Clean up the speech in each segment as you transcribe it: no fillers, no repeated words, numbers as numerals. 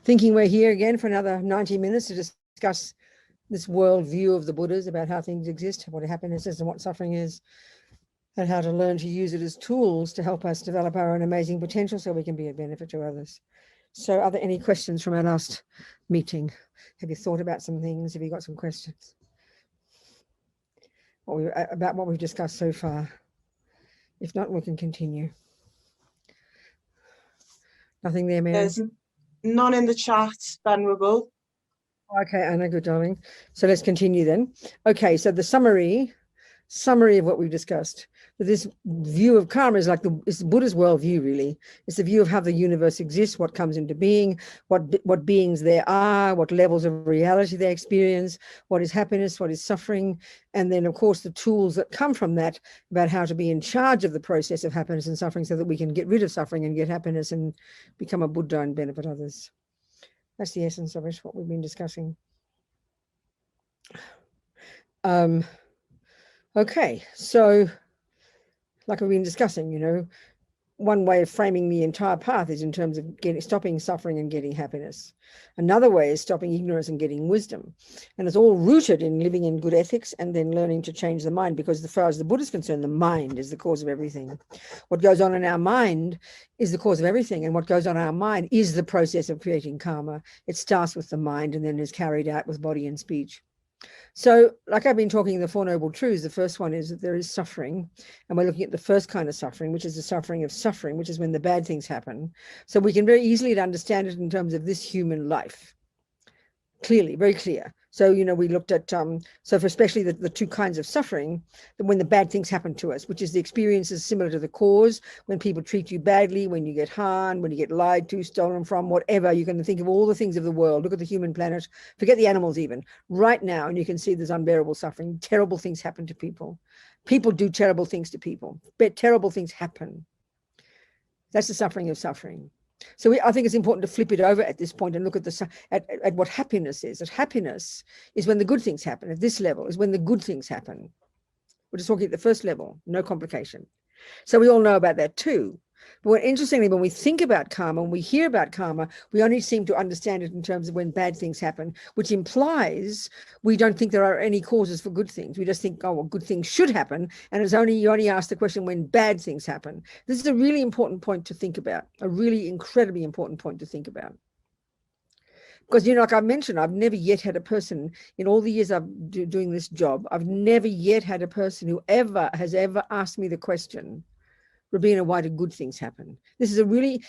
Thinking we're here again for another 90 minutes to discuss this world view of the Buddhas about how things exist, what happiness is and what suffering is, and how to learn to use it as tools to help us develop our own amazing potential so we can be a benefit to others. So are there any questions from our last meeting? Have you thought about some things? Have you got some questions about what we've discussed so far? If not, we can continue. Nothing there, Mary? There's none in the chat, Venerable. Okay, Anna, good darling. So let's continue then. Okay, so the summary of what we've discussed. This view of karma is like it's Buddha's worldview, really. It's the view of how the universe exists, what comes into being, what beings there are, what levels of reality they experience, what is happiness, what is suffering, and then, of course, the tools that come from that about how to be in charge of the process of happiness and suffering so that we can get rid of suffering and get happiness and become a Buddha and benefit others. That's the essence of it, what we've been discussing. Okay, so like we've been discussing, you know, one way of framing the entire path is in terms of stopping suffering and getting happiness. Another way is stopping ignorance and getting wisdom. And it's all rooted in living in good ethics and then learning to change the mind, because as far as the Buddha is concerned, the mind is the cause of everything. What goes on in our mind is the cause of everything. And what goes on in our mind is the process of creating karma. It starts with the mind and then is carried out with body and speech. So like I've been talking the Four Noble Truths, the first one is that there is suffering, and we're looking at the first kind of suffering, which is the suffering of suffering, which is when the bad things happen. So we can very easily understand it in terms of this human life. Clearly, very clear. So, you know, we looked at, so for especially the two kinds of suffering, when the bad things happen to us, which is the experiences similar to the cause, when people treat you badly, when you get harmed, when you get lied to, stolen from, whatever. You can think of all the things of the world. Look at the human planet, forget the animals even, right now, and you can see there's unbearable suffering. Terrible things happen to people. People do terrible things to people, but terrible things happen. That's the suffering of suffering. So I think it's important to flip it over at this point and look at what happiness is. That happiness is when the good things happen. At this level is when the good things happen. We're just talking at the first level, no complication. So we all know about that too. But interestingly, when we think about karma, when we hear about karma, we only seem to understand it in terms of when bad things happen, which implies we don't think there are any causes for good things. We just think, oh, well, good things should happen. And you only ask the question when bad things happen. This is a really important point to think about, a really incredibly important point to think about. Because, you know, like I mentioned, I've never yet had a person in all the years I've doing this job, I've never yet had a person who has ever asked me the question, Robina, why do good things happen? This is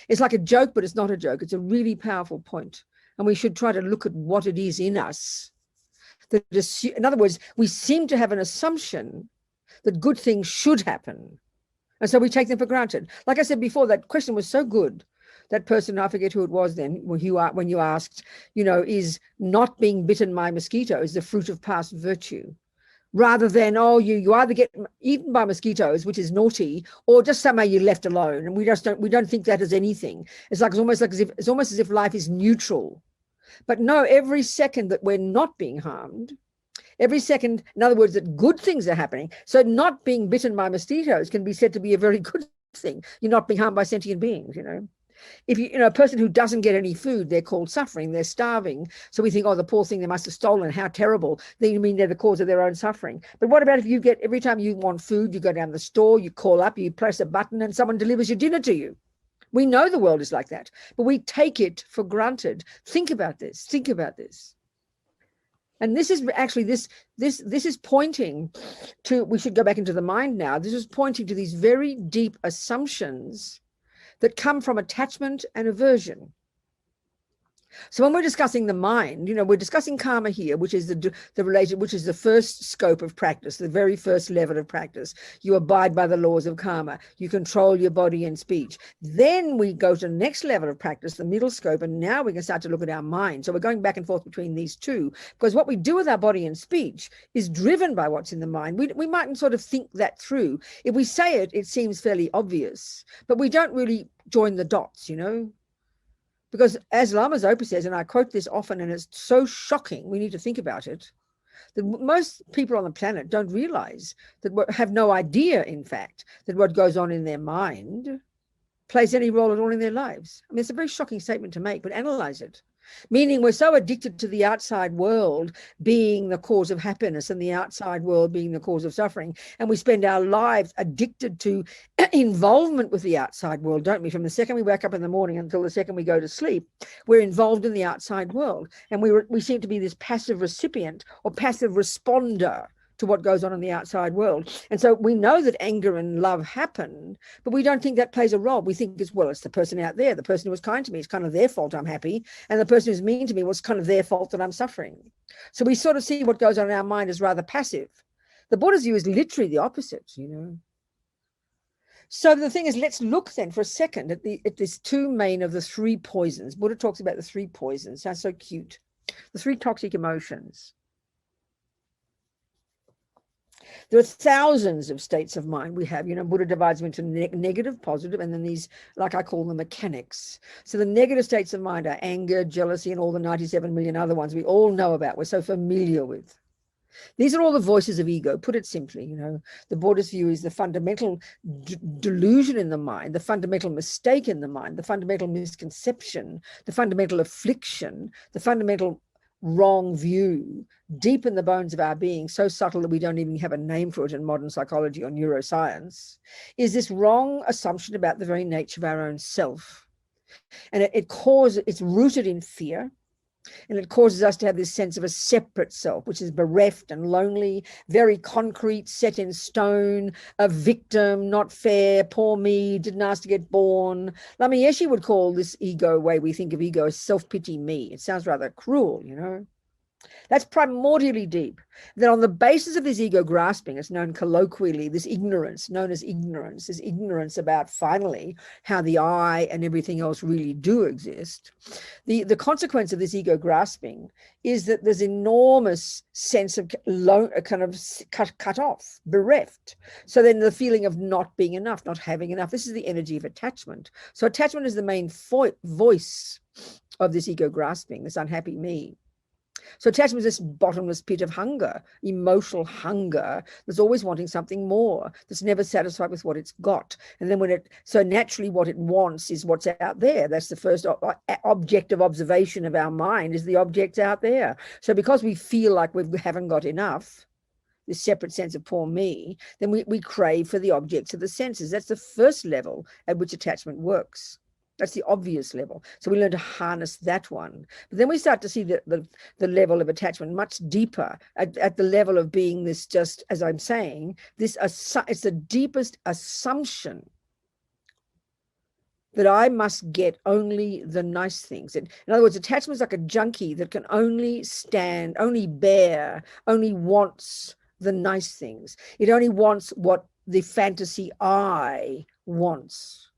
it's like a joke, but it's not a joke. It's a really powerful point. And we should try to look at what it is in us. In other words, we seem to have an assumption that good things should happen. And so we take them for granted. Like I said before, that question was so good. That person, I forget who it was then, when you asked, you know, is not being bitten by mosquitoes the fruit of past virtue? Rather than, oh, you either get eaten by mosquitoes, which is naughty, or just somehow you're left alone. And we don't think that is anything. It's almost as if life is neutral. But no, every second that we're not being harmed, every second, in other words, that good things are happening. So not being bitten by mosquitoes can be said to be a very good thing. You're not being harmed by sentient beings, you know. If a person who doesn't get any food, they're called suffering, they're starving. So we think, oh, the poor thing, they must have stolen, how terrible. Then you mean they're the cause of their own suffering. But what about if every time you want food, you go down the store, you call up, you press a button and someone delivers your dinner to you? We know the world is like that, but we take it for granted. Think about this, And this is actually, this is pointing to, we should go back into the mind now. This is pointing to these very deep assumptions that come from attachment and aversion. So when we're discussing the mind, you know, we're discussing karma here, which is which is the first scope of practice, the very first level of practice. You abide by the laws of karma. You control your body and speech. Then we go to the next level of practice, the middle scope, and now we can start to look at our mind. So we're going back and forth between these two, because what we do with our body and speech is driven by what's in the mind. We mightn't sort of think that through. If we say it, it seems fairly obvious, but we don't really join the dots, you know. Because as Lama Zopa says, and I quote this often, and it's so shocking, we need to think about it, that most people on the planet don't realize have no idea, in fact, that what goes on in their mind plays any role at all in their lives. I mean, it's a very shocking statement to make, but analyze it. Meaning we're so addicted to the outside world being the cause of happiness and the outside world being the cause of suffering. And we spend our lives addicted to involvement with the outside world, don't we? From the second we wake up in the morning until the second we go to sleep, we're involved in the outside world. And we seem to be this passive recipient or passive responder to what goes on in the outside world. And so we know that anger and love happen, but we don't think that plays a role. We think it's the person out there, the person who was kind to me, it's kind of their fault I'm happy. And the person who's mean to me was kind of their fault that I'm suffering. So we sort of see what goes on in our mind as rather passive. The Buddha's view is literally the opposite, you know. So the thing is, let's look then for a second at this two main of the three poisons. Buddha talks about the three poisons. Sounds so cute. The three toxic emotions. There are thousands of states of mind we have. You know, Buddha divides them into negative, positive, and then these, like I call them, mechanics. So the negative states of mind are anger, jealousy, and all the 97 million other ones we all know about, we're so familiar with. These are all the voices of ego. Put it simply, you know, the Buddhist view is the fundamental delusion in the mind, the fundamental mistake in the mind, the fundamental misconception, the fundamental affliction, the fundamental wrong view deep in the bones of our being, so subtle that we don't even have a name for it in modern psychology or neuroscience, is this wrong assumption about the very nature of our own self. And it's rooted in fear. And it causes us to have this sense of a separate self, which is bereft and lonely, very concrete, set in stone, a victim, not fair, poor me, didn't ask to get born. Lama Yeshe would call this ego way we think of ego as self-pity me. It sounds rather cruel, you know. That's primordially deep. Then on the basis of this ego grasping, it's known colloquially, this ignorance, known as ignorance, is ignorance about finally how the I and everything else really do exist. The consequence of this ego grasping is that there's enormous sense of kind of cut off, bereft. So then the feeling of not being enough, not having enough. This is the energy of attachment. So attachment is the main voice of this ego grasping, this unhappy me. So attachment is this bottomless pit of hunger, emotional hunger, that's always wanting something more, that's never satisfied with what it's got. And then so naturally what it wants is what's out there. That's the first object of observation of our mind, is the objects out there. So because we feel like we haven't got enough, this separate sense of poor me, then we crave for the objects of the senses. That's the first level at which attachment works. That's the obvious level. So we learn to harness that one. But then we start to see the level of attachment much deeper at the level of being this, just as I'm saying, it's the deepest assumption that I must get only the nice things. In other words, attachment is like a junkie that can only stand, only bear, only wants the nice things. It only wants what the fantasy I wants.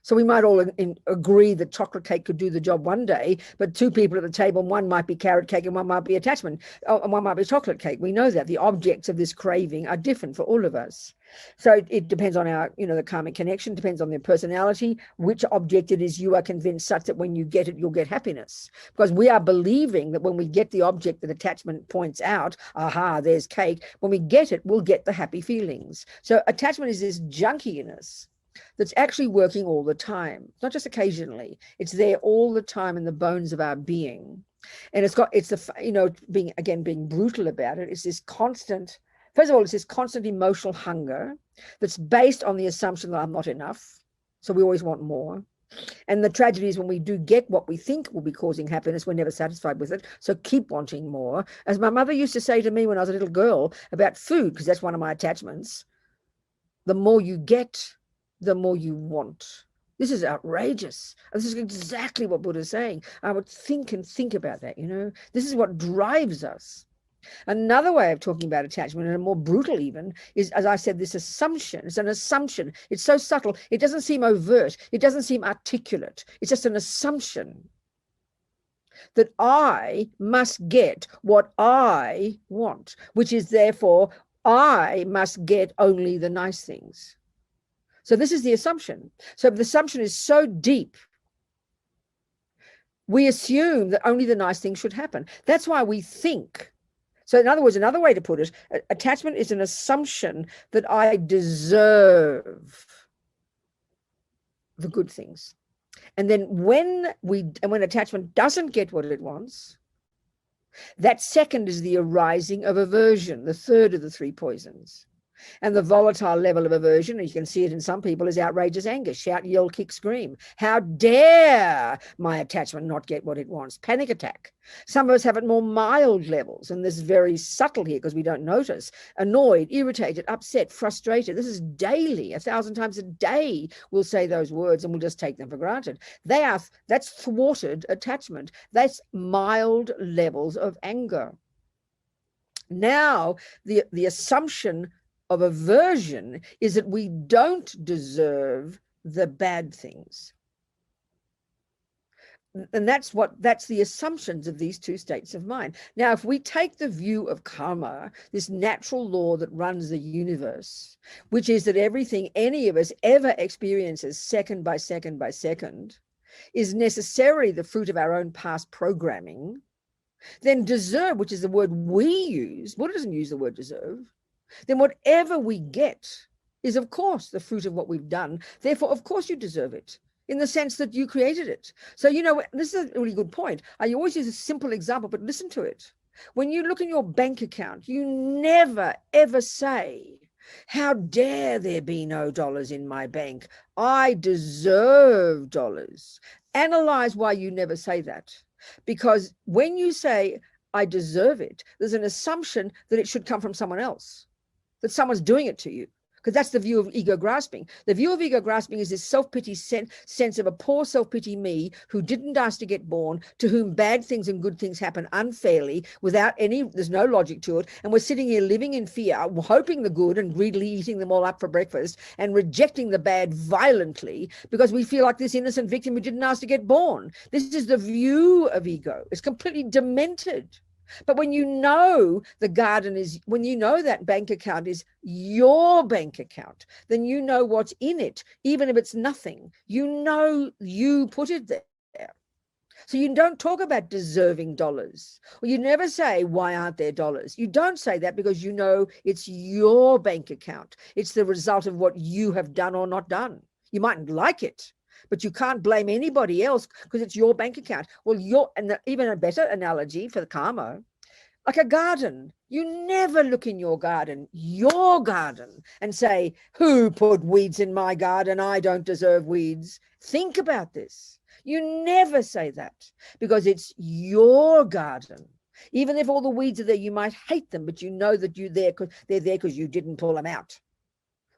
So we might all agree that chocolate cake could do the job one day, but two people at the table, one might be carrot cake and one might be attachment, and one might be chocolate cake. We know that the objects of this craving are different for all of us. So it depends on our, the karmic connection, depends on their personality, which object it is you are convinced such that when you get it, you'll get happiness. Because we are believing that when we get the object that attachment points out, aha, there's cake, when we get it, we'll get the happy feelings. So attachment is this junkiness that's actually working all the time, not just occasionally. It's there all the time in the bones of our being. And being brutal about it, it's this constant, first of all, it's this constant emotional hunger that's based on the assumption that I'm not enough. So we always want more. And the tragedy is when we do get what we think will be causing happiness, we're never satisfied with it. So keep wanting more. As my mother used to say to me when I was a little girl about food, because that's one of my attachments, the more you get, the more you want. This is outrageous. This is exactly what Buddha's saying. I would think about that, This is what drives us. Another way of talking about attachment, and more brutal even, is, as I said, this assumption. It's an assumption. It's so subtle. It doesn't seem overt. It doesn't seem articulate. It's just an assumption that I must get what I want, which is therefore I must get only the nice things. So this is the assumption. So the assumption is so deep. We assume that only the nice things should happen. That's why we think. So in other words, another way to put it, attachment is an assumption that I deserve the good things. And then when attachment doesn't get what it wants, that second is the arising of aversion, the third of the three poisons. And the volatile level of aversion, and you can see it in some people, is outrageous anger. Shout, yell, kick, scream. How dare my attachment not get what it wants? Panic attack. Some of us have it more mild levels, and this is very subtle here because we don't notice. Annoyed, irritated, upset, frustrated. This is daily. 1,000 times a day we'll say those words and we'll just take them for granted. That's thwarted attachment. That's mild levels of anger. Now, the assumption of aversion is that we don't deserve the bad things. And that's the assumptions of these two states of mind. Now, if we take the view of karma, this natural law that runs the universe, which is that everything any of us ever experiences second by second by second is necessarily the fruit of our own past programming, then deserve, which is the word we use, Buddha doesn't use the word deserve, then whatever we get is, of course, the fruit of what we've done. Therefore, of course, you deserve it in the sense that you created it. So, this is a really good point. I always use a simple example, but listen to it. When you look in your bank account, you never, ever say, how dare there be no dollars in my bank? I deserve dollars. Analyze why you never say that. Because when you say, I deserve it, there's an assumption that it should come from someone else, that someone's doing it to you, because that's the view of ego grasping. The view of ego grasping is this self-pity sense of a poor self-pity me who didn't ask to get born, to whom bad things and good things happen unfairly, there's no logic to it. And we're sitting here living in fear, hoping the good and greedily eating them all up for breakfast and rejecting the bad violently because we feel like this innocent victim who didn't ask to get born. This is the view of ego. It's completely demented. But when you know when you know that bank account is your bank account, then you know what's in it, even if it's nothing. You know you put it there. So you don't talk about deserving dollars, or you never say, why aren't there dollars? You don't say that because you know it's your bank account. It's the result of what you have done or not done. You mightn't like it, but you can't blame anybody else because it's your bank account. Well, even a better analogy for the karma, like a garden. You never look in your garden, and say, who put weeds in my garden? I don't deserve weeds. Think about this. You never say that because it's your garden. Even if all the weeds are there, you might hate them, but you know that they're there because you didn't pull them out.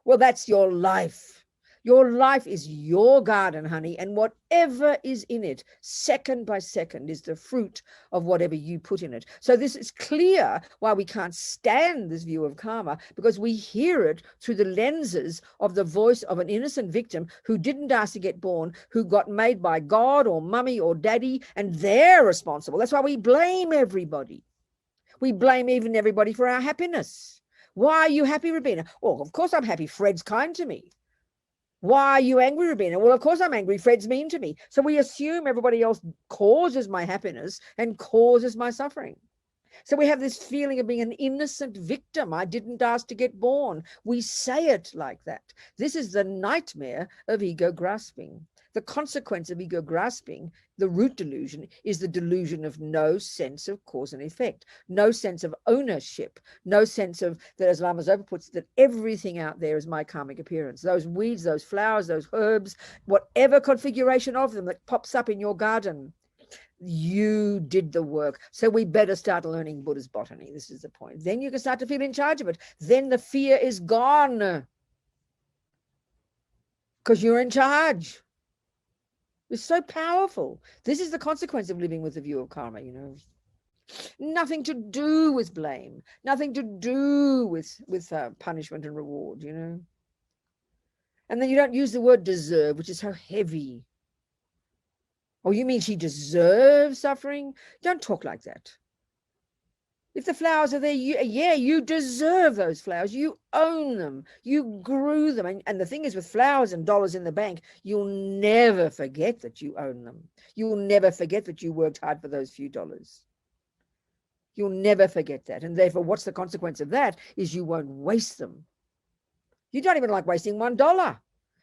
Well, that's your life. Your life is your garden, honey, and whatever is in it, second by second, is the fruit of whatever you put in it. So this is clear why we can't stand this view of karma, because we hear it through the lenses of the voice of an innocent victim who didn't ask to get born, who got made by God or mummy or daddy, and they're responsible. That's why we blame everybody. We blame even everybody for our happiness. Why are you happy, Robina? Oh, of course I'm happy. Fred's kind to me. Why are you angry, Robina? Well, of course I'm angry. Fred's mean to me. So we assume everybody else causes my happiness and causes my suffering. So we have this feeling of being an innocent victim. I didn't ask to get born. We say it like that. This is the nightmare of ego grasping. The consequence of ego grasping, the root delusion, is the delusion of no sense of cause and effect, no sense of ownership, no sense of, that as Lama Zopa puts, that everything out there is my karmic appearance. Those weeds, those flowers, those herbs, whatever configuration of them that pops up in your garden, you did the work. So we better start learning Buddha's botany. This is the point. Then you can start to feel in charge of it. Then the fear is gone because you're in charge. It's so powerful. This is the consequence of living with the view of karma, Nothing to do with blame, nothing to do with punishment and reward, And then you don't use the word deserve, which is so heavy. Oh, you mean she deserves suffering? Don't talk like that. If the flowers are there, you deserve those flowers. You own them. You grew them. And the thing is, with flowers and dollars in the bank, you'll never forget that you own them. You'll never forget that you worked hard for those few dollars. You'll never forget that. And therefore, what's the consequence of that is you won't waste them. You don't even like wasting $1.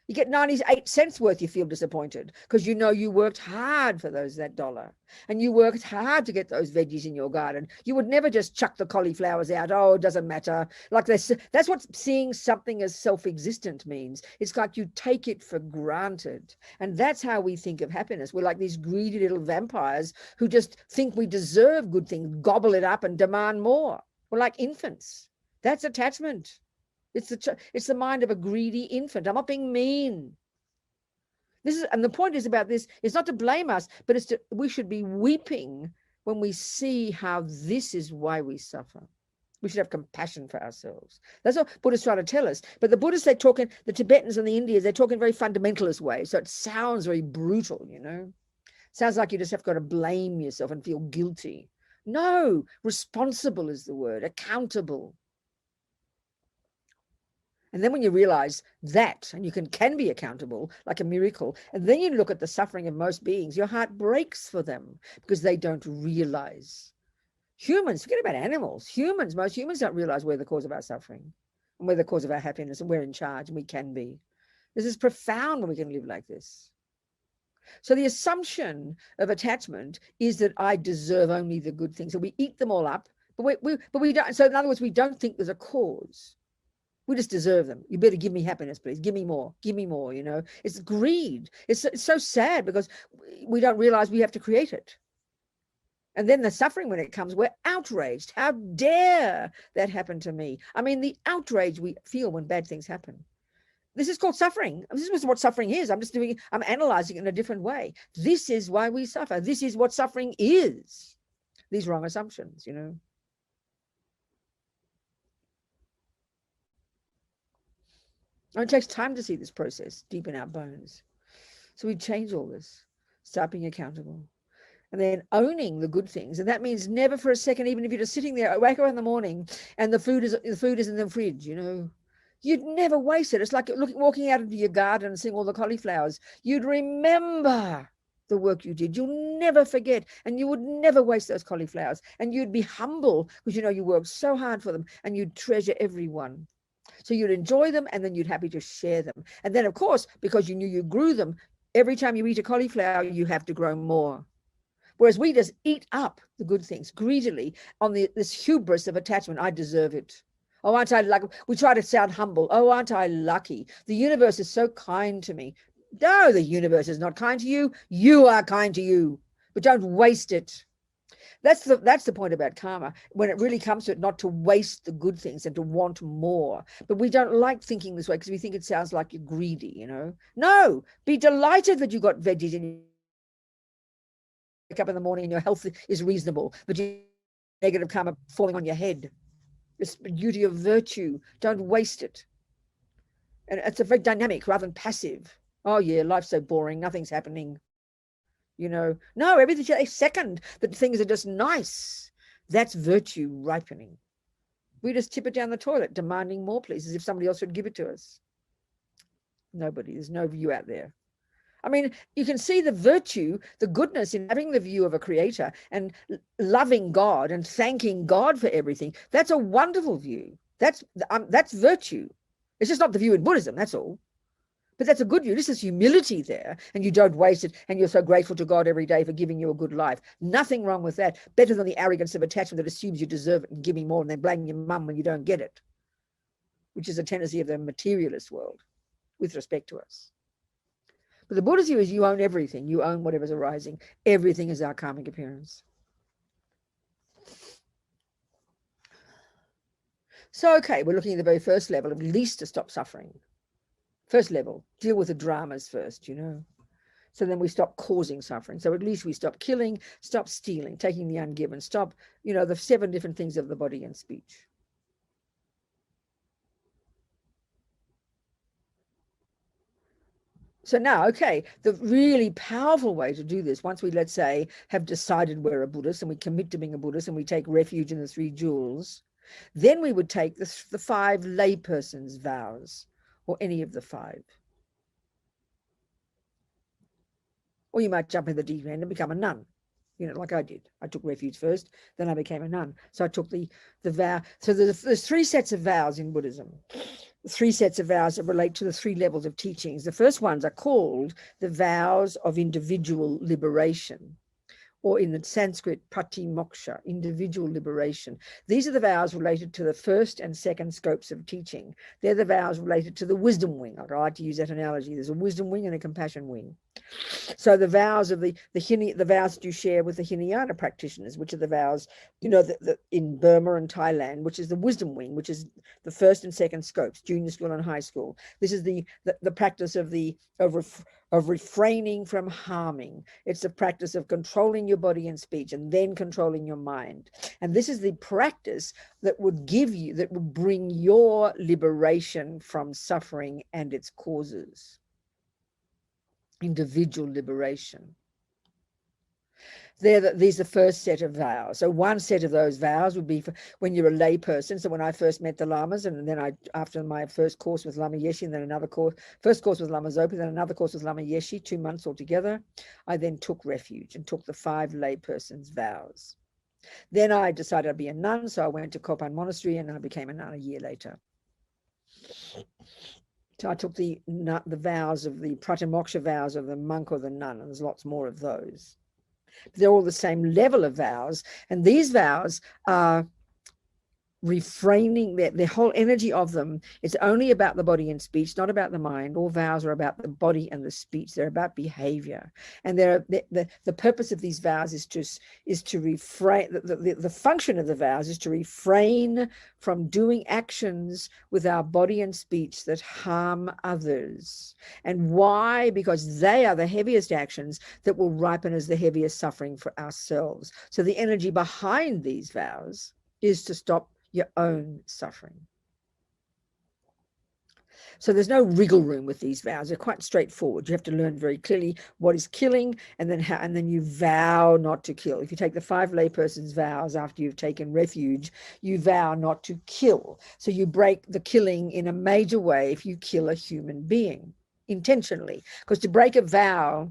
You get 98 cents worth, you feel disappointed because you know you worked hard for that dollar, and you worked hard to get those veggies in your garden. You would never just chuck the cauliflowers out. Oh, it doesn't matter. Like this, that's what seeing something as self-existent means. It's like you take it for granted. And that's how we think of happiness. We're like these greedy little vampires who just think we deserve good things, gobble it up and demand more. We're like infants. That's attachment. It's the mind of a greedy infant. I'm not being mean. And the point is about this, it's not to blame us, but we should be weeping when we see how this is why we suffer. We should have compassion for ourselves. That's what Buddhists try to tell us. But the Buddhists, the Tibetans and the Indians, they talk in very fundamentalist ways. So it sounds very brutal, you know. Sounds like you just have got to blame yourself and feel guilty. No, responsible is the word, accountable. And then when you realize that, and you can be accountable like a miracle, and then you look at the suffering of most beings, your heart breaks for them because they don't realize. Humans, forget about animals. Most humans don't realize we're the cause of our suffering and we're the cause of our happiness, and we're in charge, and we can be. This is profound when we can live like this. So the assumption of attachment is that I deserve only the good things. So we eat them all up, but we don't. So in other words, we don't think there's a cause. We just deserve them. You better give me happiness, please. Give me more, you know. It's greed. It's so sad because we don't realize we have to create it. And then the suffering, when it comes, we're outraged. How dare that happen to me? I mean, the outrage we feel when bad things happen. This is called suffering. This is what suffering is. I'm analyzing it in a different way. This is why we suffer. This is what suffering is. These wrong assumptions, you know. And it takes time to see this process deep in our bones. So we change all this, start being accountable, and then owning the good things. And that means never for a second, even if you're just sitting there, wake up in the morning and the food is in the fridge, you know, you'd never waste it. It's like walking out into your garden and seeing all the cauliflowers. You'd remember the work you did. You'll never forget, and you would never waste those cauliflowers. And you'd be humble because you know you worked so hard for them, and you'd treasure every one. So you'd enjoy them, and then you'd happy to share them. And then, of course, because you knew you grew them, every time you eat a cauliflower, you have to grow more. Whereas we just eat up the good things greedily on this hubris of attachment. I deserve it. Oh, aren't I lucky? We try to sound humble. Oh, aren't I lucky? The universe is so kind to me. No, the universe is not kind to you. You are kind to you, but don't waste it. That's the point about karma, when it really comes to it, not to waste the good things and to want more. But we don't like thinking this way because we think it sounds like you're greedy, you know. No, be delighted that you got veggies and you wake up in the morning and your health is reasonable, but you negative karma falling on your head. It's the beauty of virtue. Don't waste it. And it's a very dynamic rather than passive. Oh yeah, life's so boring, nothing's happening. You know, no, everything's a second that things are just nice. That's virtue ripening. We just tip it down the toilet, demanding more, please, as if somebody else would give it to us. Nobody, there's no view out there. I mean, you can see the virtue, the goodness in having the view of a creator and loving God and thanking God for everything. That's a wonderful view. That's virtue. It's just not the view in Buddhism, that's all. But that's a good view. This is humility there, and you don't waste it, and you're so grateful to God every day for giving you a good life. Nothing wrong with that. Better than the arrogance of attachment that assumes you deserve it and give me more, and then blame your mum when you don't get it, which is a tendency of the materialist world with respect to us. But the Buddha's view is you own everything. You own whatever's arising. Everything is our karmic appearance. So, okay, we're looking at the very first level, at least to stop suffering. First level, deal with the dramas first, you know. So then we stop causing suffering. So at least we stop killing, stop stealing, taking the ungiven, stop, you know, the 7 different things of the body and speech. So now, okay, the really powerful way to do this, once we, let's say, have decided we're a Buddhist and we commit to being a Buddhist and we take refuge in the 3 jewels, then we would take the 5 layperson's vows, or any of the 5. Or you might jump in the deep end and become a nun, you know, like I did. I took refuge first, then I became a nun. So I took the vow. So there's 3 sets of vows in Buddhism. 3 sets of vows that relate to the 3 levels of teachings. The first ones are called the vows of individual liberation, or in the Sanskrit, patimoksha, individual liberation. These are the vows related to the first and second scopes of teaching. They're the vows related to the wisdom wing. I like to use that analogy. There's a wisdom wing and a compassion wing. So the vows of the vows that you share with the Hinayana practitioners, which are the vows, you know, in Burma and Thailand, which is the wisdom wing, which is the first and second scopes, junior school and high school. This is the practice of refraining from harming. It's the practice of controlling your body and speech and then controlling your mind. And this is the practice that would bring your liberation from suffering and its causes. Individual liberation. These are the first set of vows. So one set of those vows would be for when you're a lay person. So when I first met the Lamas, and then after my first course with Lama Yeshe, and then another course, first course with Lama Zopa, then another course with Lama Yeshe, 2 months altogether, I then took refuge and took the 5 lay person's vows. Then I decided I'd be a nun, so I went to Courtin Monastery, and I became a nun a year later. So I took the vows of the pratimoksha vows of the monk or the nun, and there's lots more of those. They're all the same level of vows, and these vows are refraining, the whole energy of them. It's only about the body and speech, not about the mind. All vows are about the body and the speech. They're about behavior, and the purpose of these vows is to refrain. The function of the vows is to refrain from doing actions with our body and speech that harm others. And why? Because they are the heaviest actions that will ripen as the heaviest suffering for ourselves. So the energy behind these vows is to stop your own suffering. So there's no wriggle room with these vows. They're quite straightforward. You have to learn very clearly what is killing, and then you vow not to kill. If you take the 5 laypersons' vows after you've taken refuge, you vow not to kill. So you break the killing in a major way if you kill a human being intentionally. Because to break a vow,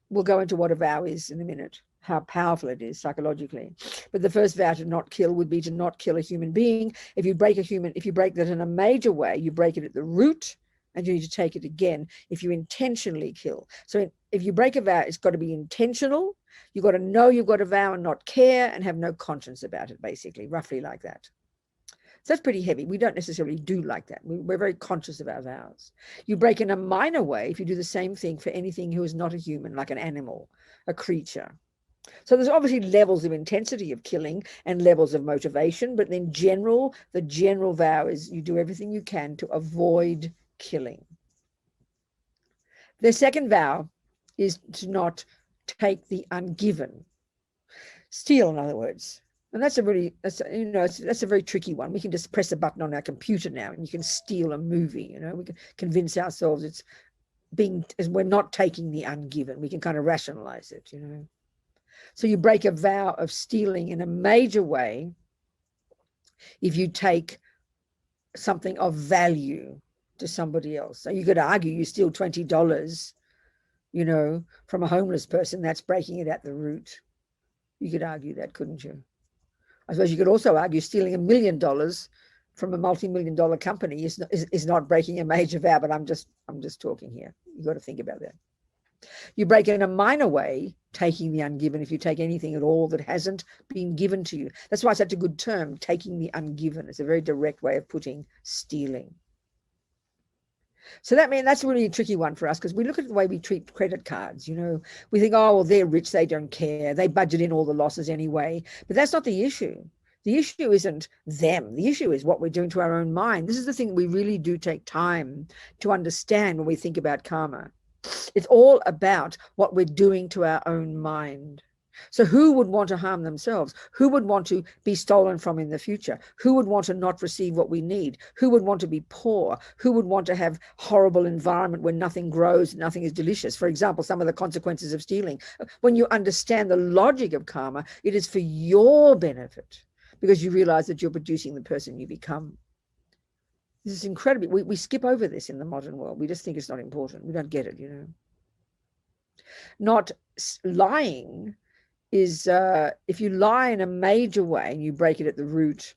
we'll go into what a vow is in a minute, how powerful it is psychologically. But the first vow to not kill would be to not kill a human being. If you break that in a major way, you break it at the root, and you need to take it again if you intentionally kill. So if you break a vow, it's got to be intentional. You've got to know you've got a vow and not care and have no conscience about it, basically, roughly like that. So that's pretty heavy. We don't necessarily do like that. We're very conscious of our vows. You break in a minor way if you do the same thing for anything who is not a human, like an animal, a creature. So there's obviously levels of intensity of killing and levels of motivation, but in general, the general vow is you do everything you can to avoid killing. The second vow is to not take the ungiven. Steal, in other words. And that's a very tricky one. We can just press a button on our computer now and you can steal a movie. We can convince ourselves we're not taking the ungiven. We can kind of rationalize it, So you break a vow of stealing in a major way if you take something of value to somebody else. So you could argue you steal $20, from a homeless person. That's breaking it at the root. You could argue that, couldn't you? I suppose you could also argue stealing $1 million from a multi-million-dollar company is not breaking a major vow, but I'm just talking here. You've got to think about that. You break it in a minor way, taking the ungiven, if you take anything at all that hasn't been given to you. That's why it's such a good term, taking the ungiven. It's a very direct way of putting stealing. So that's really a tricky one for us, because we look at the way we treat credit cards. We think, oh, well, they're rich, they don't care, they budget in all the losses anyway. But that's not the issue. The issue isn't them. The issue is what we're doing to our own mind. This is the thing we really do take time to understand when we think about karma. It's all about what we're doing to our own mind. So who would want to harm themselves? Who would want to be stolen from in the future? Who would want to not receive what we need? Who would want to be poor? Who would want to have horrible environment where nothing grows, nothing is delicious? For example, some of the consequences of stealing. When you understand the logic of karma, it is for your benefit, because you realize that you're producing the person you become. This is incredible. We skip over this in the modern world. We just think it's not important. We don't get it, Not lying is, if you lie in a major way and you break it at the root,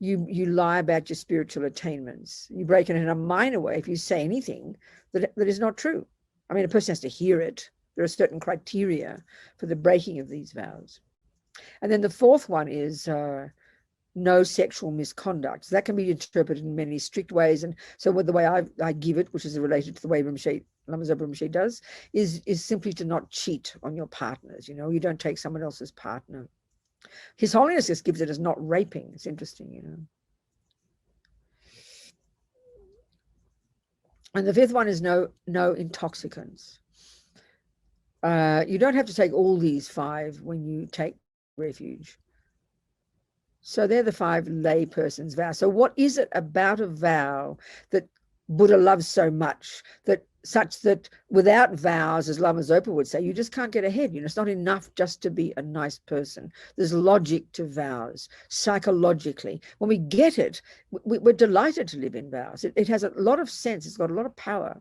you lie about your spiritual attainments. You break it in a minor way if you say anything that is not true. I mean, a person has to hear it. There are certain criteria for the breaking of these vows. And then the fourth one is no sexual misconduct. So that can be interpreted in many strict ways. And so with the way I give it, which is related to the way Lama Zopa Rinpoche does, is simply to not cheat on your partners. You don't take someone else's partner. His Holiness just gives it as not raping. It's interesting, And the fifth one is no intoxicants. You don't have to take all these 5 when you take refuge. So they're the 5 layperson's vows. So what is it about a vow that Buddha loves so much, such that without vows, as Lama Zopa would say, you just can't get ahead. It's not enough just to be a nice person. There's logic to vows, psychologically. When we get it, we're delighted to live in vows. It has a lot of sense. It's got a lot of power.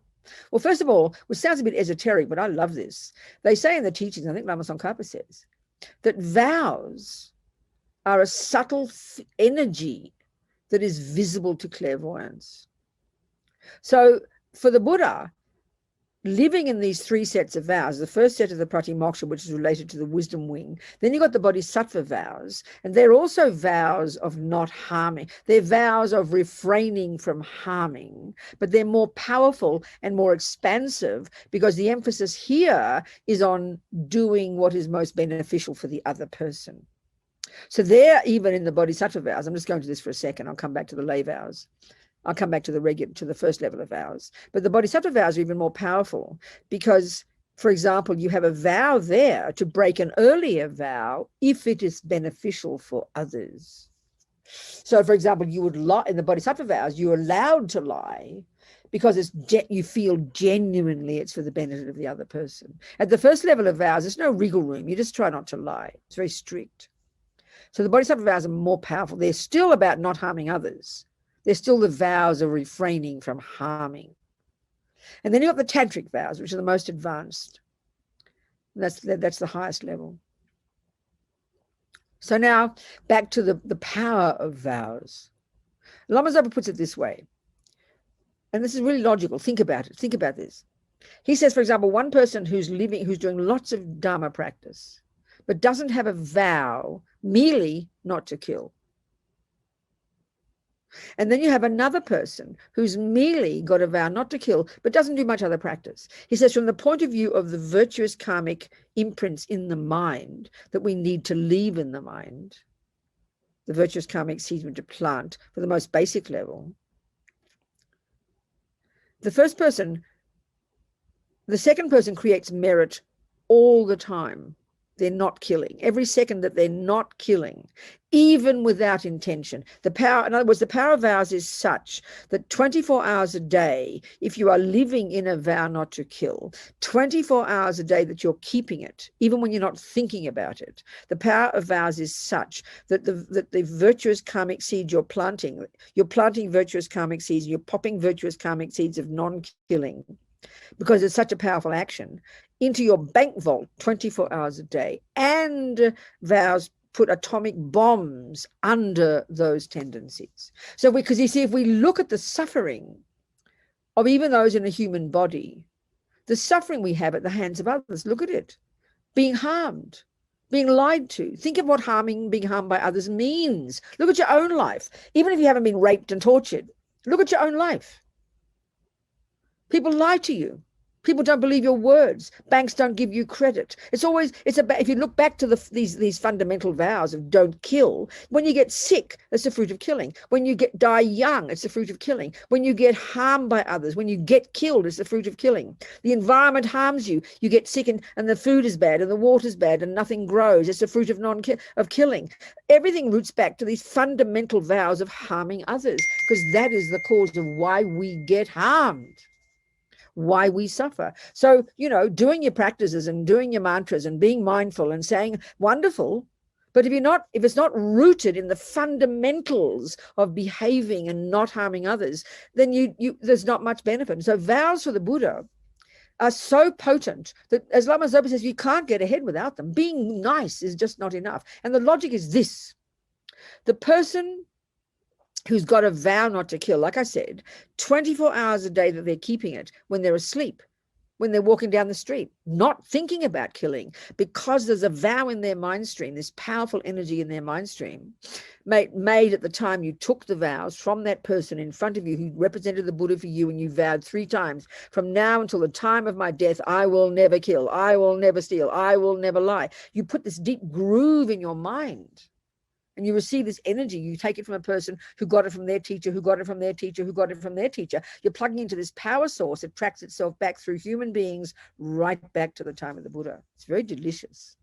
Well, first of all, which sounds a bit esoteric, but I love this. They say in the teachings, I think Lama Tsongkhapa says, that vows are a subtle energy that is visible to clairvoyance. So for the Buddha, living in these 3 sets of vows, the first set of the Pratimoksha, which is related to the wisdom wing, then you've got the Bodhisattva vows, and they're also vows of not harming. They're vows of refraining from harming, but they're more powerful and more expansive because the emphasis here is on doing what is most beneficial for the other person. So they're even in the Bodhisattva vows. I'm just going to this for a second. I'll come back to the lay vows. I'll come back to the first level of vows. But the Bodhisattva vows are even more powerful because, for example, you have a vow there to break an earlier vow if it is beneficial for others. So, for example, you would lie in the Bodhisattva vows. You're allowed to lie because you feel genuinely it's for the benefit of the other person. At the first level of vows, there's no wriggle room. You just try not to lie. It's very strict. So the Bodhisattva vows are more powerful. They're still about not harming others. They're still the vows of refraining from harming. And then you've got the tantric vows, which are the most advanced. That's the highest level. So now back to the power of vows. Lama Zopa puts it this way, and this is really logical. Think about it. Think about this. He says, for example, one person who's doing lots of Dharma practice, but doesn't have a vow merely not to kill. And then you have another person who's merely got a vow not to kill, but doesn't do much other practice. He says, from the point of view of the virtuous karmic imprints in the mind that we need to leave in the mind, the virtuous karmic seeds to plant for the most basic level, the second person creates merit all the time. They're not killing. Every second that they're not killing, even without intention. The power, in other words, the power of vows is such that 24 hours a day, if you are living in a vow not to kill, 24 hours a day that you're keeping it, even when you're not thinking about it, the power of vows is such that the virtuous karmic seeds you're planting virtuous karmic seeds, you're popping virtuous karmic seeds of non-killing, because it's such a powerful action, into your bank vault 24 hours a day. And vows put atomic bombs under those tendencies. So because you see, if we look at the suffering of even those in a human body, the suffering we have at the hands of others, look at it. Being harmed, being lied to. Think of what being harmed by others means. Look at your own life. Even if you haven't been raped and tortured, look at your own life. People lie to you. People don't believe your words. Banks don't give you credit. It's about, if you look back to these fundamental vows of don't kill, when you get sick, that's the fruit of killing. When you die young, it's the fruit of killing. When you get harmed by others, when you get killed, it's the fruit of killing. The environment harms you. You get sick and the food is bad and the water's bad and nothing grows. It's the fruit of killing. Everything roots back to these fundamental vows of harming others, because that is the cause of why we get harmed. Why we suffer. So, doing your practices and doing your mantras and being mindful and saying wonderful, but if it's not rooted in the fundamentals of behaving and not harming others, then there's not much benefit. And so vows for the Buddha are so potent that, as Lama Zopa says, you can't get ahead without them. Being nice is just not enough. And the logic is this: the person who's got a vow not to kill, like I said, 24 hours a day that they're keeping it when they're asleep, when they're walking down the street, not thinking about killing, because there's a vow in their mind stream, this powerful energy in their mind stream, made at the time you took the vows from that person in front of you who represented the Buddha for you, and you vowed 3 times, from now until the time of my death, I will never kill, I will never steal, I will never lie. You put this deep groove in your mind. And you receive this energy. You take it from a person who got it from their teacher, who got it from their teacher, who got it from their teacher. You're plugging into this power source. It tracks itself back through human beings, right back to the time of the Buddha. It's very delicious.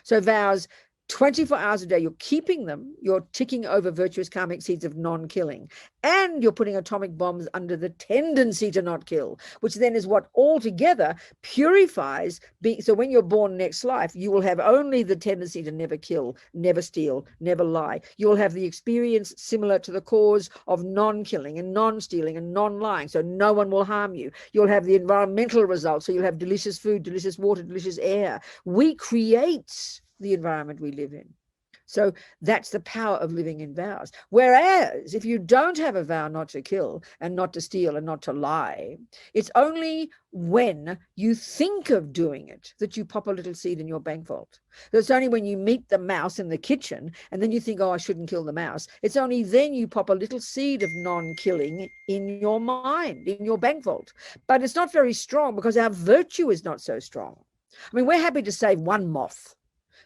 So vows, 24 hours a day, you're keeping them, you're ticking over virtuous karmic seeds of non-killing, and you're putting atomic bombs under the tendency to not kill, which then is what altogether purifies. So when you're born next life, you will have only the tendency to never kill, never steal, never lie. You'll have the experience similar to the cause of non-killing and non-stealing and non-lying, so no one will harm you. You'll have the environmental results, so you'll have delicious food, delicious water, delicious air. We create the environment we live in. So that's the power of living in vows. Whereas if you don't have a vow not to kill and not to steal and not to lie, it's only when you think of doing it that you pop a little seed in your bank vault. It's only when you meet the mouse in the kitchen and then you think, oh, I shouldn't kill the mouse. It's only then you pop a little seed of non-killing in your mind, in your bank vault. But it's not very strong because our virtue is not so strong. I mean, we're happy to save one moth.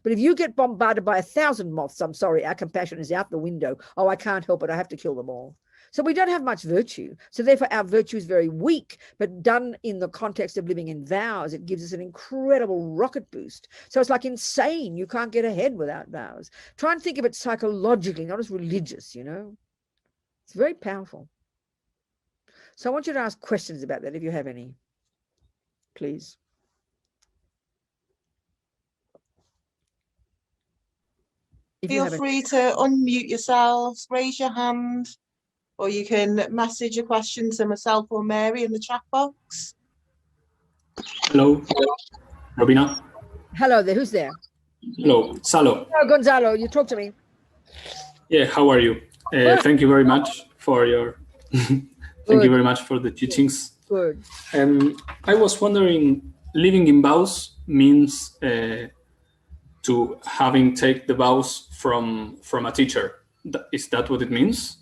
But if you get bombarded by 1,000 moths, I'm sorry, our compassion is out the window. Oh, I can't help it. I have to kill them all. So we don't have much virtue. So therefore, our virtue is very weak, but done in the context of living in vows, it gives us an incredible rocket boost. So it's like insane. You can't get ahead without vows. Try and think of it psychologically, not as religious, you know. It's very powerful. So I want you to ask questions about that if you have any, please. Feel free to unmute yourselves, raise your hand, or you can message a question to myself or Mary in the chat box. Hello, Robina. Hello there, who's there? Hello, Salo. Hello, Gonzalo, you talk to me. Yeah, how are you? Thank you very much for your, thank you very much for the teachings. Good. I was wondering, living in vows means to having take the vows from a teacher. Is that what it means?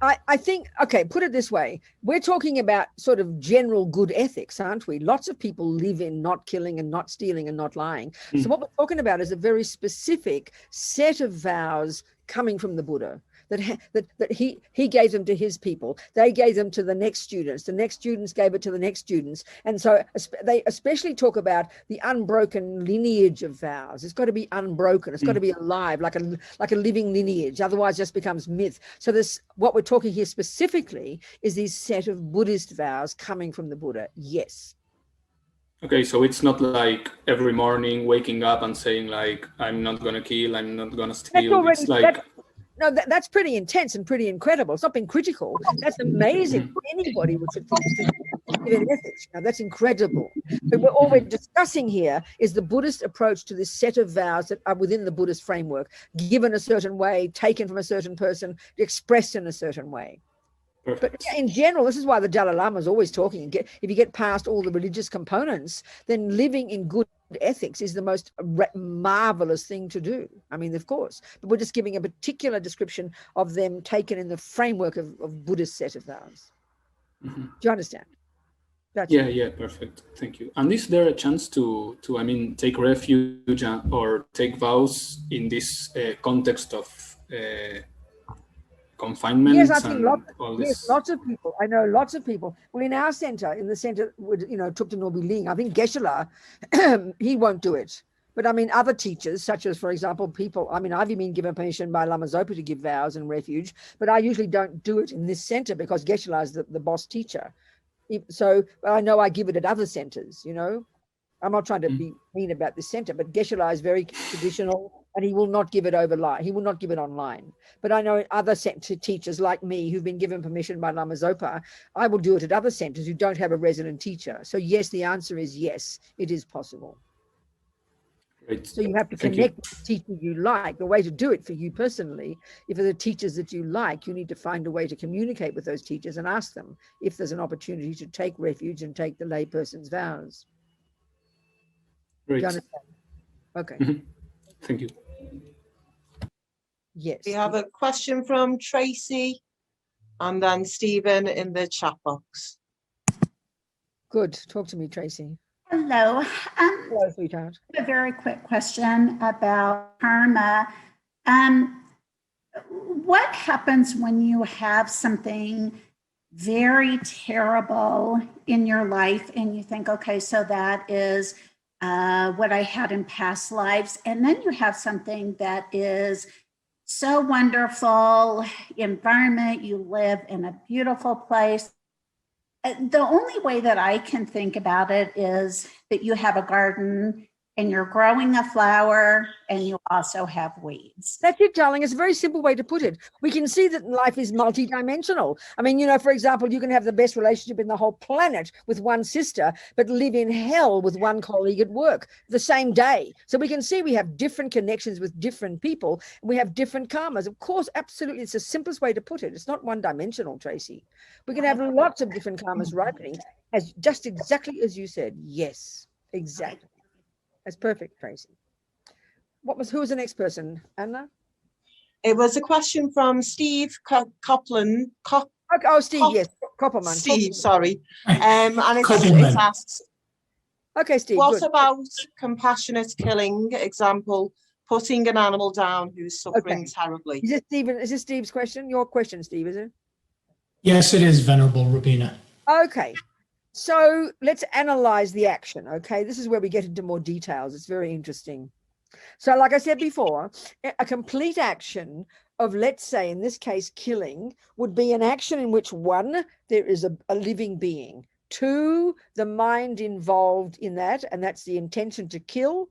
I think, okay, put it this way. We're talking about sort of general good ethics, aren't we? Lots of people live in not killing and not stealing and not lying. So what we're talking about is a very specific set of vows coming from the Buddha. That he gave them to his people. They gave them to the next students. The next students gave it to the next students. And so they especially talk about the unbroken lineage of vows. It's got to be unbroken. It's got to be alive, like a living lineage. Otherwise, it just becomes myth. So this, what we're talking here specifically is this set of Buddhist vows coming from the Buddha. Yes. Okay, so it's not like every morning waking up and saying like, I'm not going to kill, I'm not going to steal. It's like... No, that's pretty intense and pretty incredible. It's not being critical. That's amazing. Anybody would think in ethics. Now, that's incredible. But all we're discussing here is the Buddhist approach to this set of vows that are within the Buddhist framework, given a certain way, taken from a certain person, expressed in a certain way. Perfect. But in general, this is why the Dalai Lama is always talking. If you get past all the religious components, then living in good ethics is the most marvelous thing to do. I mean, of course, but we're just giving a particular description of them taken in the framework of Buddhist set of vows. Do you understand? That's yeah, perfect. Thank you. And is there a chance to I mean, take refuge or take vows in this context of confinement? Yes, I think lots of people. I know lots of people. Well, in our center, Thupten Norby Ling, I think Geshe-la, he won't do it. But I mean, other teachers, such as, for example, people, I mean, I've been given permission by Lama Zopa to give vows and refuge, but I usually don't do it in this center because Geshe-la is the boss teacher. So I know I give it at other centers, you know. I'm not trying to be mean about this center, but Geshe-la is very traditional and he will not give it online. He will not give it online. But I know other center teachers like me who've been given permission by Lama Zopa, I will do it at other centers who don't have a resident teacher. So yes, the answer is yes, it is possible. Great. So you have to connect with the teacher you like. The way to do it for you personally, if there are teachers that you like, you need to find a way to communicate with those teachers and ask them if there's an opportunity to take refuge and take the layperson's vows. Great. Do you understand? Okay. Thank you. Yes. We have a question from Tracy and then Stephen in the chat box. Good. Talk to me, Tracy. Hello. Hello, sweetheart. A very quick question about karma. What happens when you have something very terrible in your life and you think, okay, so that is what I had in past lives, and then you have something that is so wonderful, environment, you live in a beautiful place. The only way that I can think about it is that you have a garden and you're growing a flower and you also have weeds. That's it, darling. It's a very simple way to put it. We can see that life is multidimensional. I mean, you know, for example, you can have the best relationship in the whole planet with one sister, but live in hell with one colleague at work the same day. So we can see we have different connections with different people and we have different karmas. Of course, absolutely. It's the simplest way to put it. It's not one dimensional, Tracy. We can have lots of different karmas ripening, as just exactly as you said. Yes, exactly. That's perfect, Tracy. Who was the next person, Anna? It was a question from Steve Copland. Steve, yes, Koppelman. Steve, sorry. And it asks, okay, Steve. What about compassionate killing? Example, putting an animal down who's suffering terribly. Is this Steve's question? Your question, Steve, is it? Yes, it is, Venerable Robina. Okay. So let's analyze the action, okay? This is where we get into more details. It's very interesting. So like I said before, a complete action of, let's say, in this case, killing, would be an action in which, one, there is a living being. Two, the mind involved in that, and that's the intention to kill.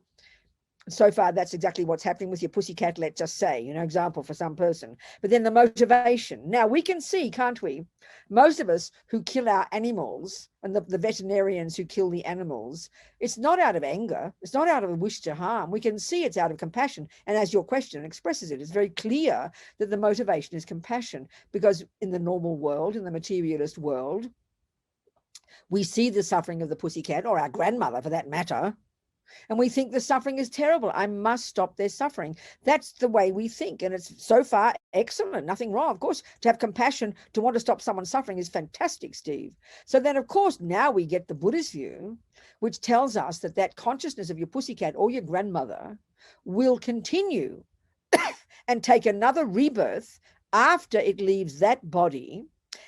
So far, that's exactly what's happening with your pussycat, let's just say, you know, example for some person. But then the motivation. Now, we can see, can't we? Most of us who kill our animals and the veterinarians who kill the animals, it's not out of anger. It's not out of a wish to harm. We can see it's out of compassion. And as your question expresses it, it's very clear that the motivation is compassion, because in the normal world, in the materialist world, we see the suffering of the pussycat, or our grandmother for that matter, and we think the suffering is terrible. I must stop their suffering. That's the way we think. And it's so far excellent, nothing wrong. Of course, to have compassion, to want to stop someone's suffering is fantastic, Steve. So then, of course, now we get the Buddhist view, which tells us that that consciousness of your pussycat or your grandmother will continue and take another rebirth after it leaves that body.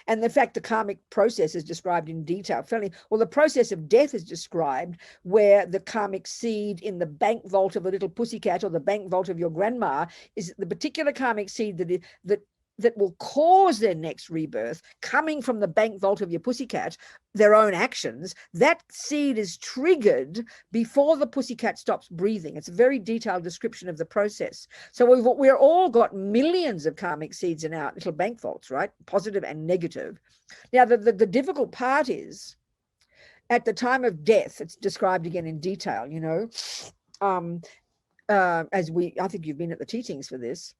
And the fact the karmic process is described in detail. The process of death is described where the karmic seed in the bank vault of a little pussycat or the bank vault of your grandma is the particular karmic seed that will cause their next rebirth, coming from the bank vault of your pussycat, their own actions. That seed is triggered before the pussycat stops breathing. It's a very detailed description of the process. So we're all got millions of karmic seeds in our little bank vaults, right? Positive and negative. Now, the difficult part is at the time of death, it's described again in detail, you know, I think you've been at the teachings for this.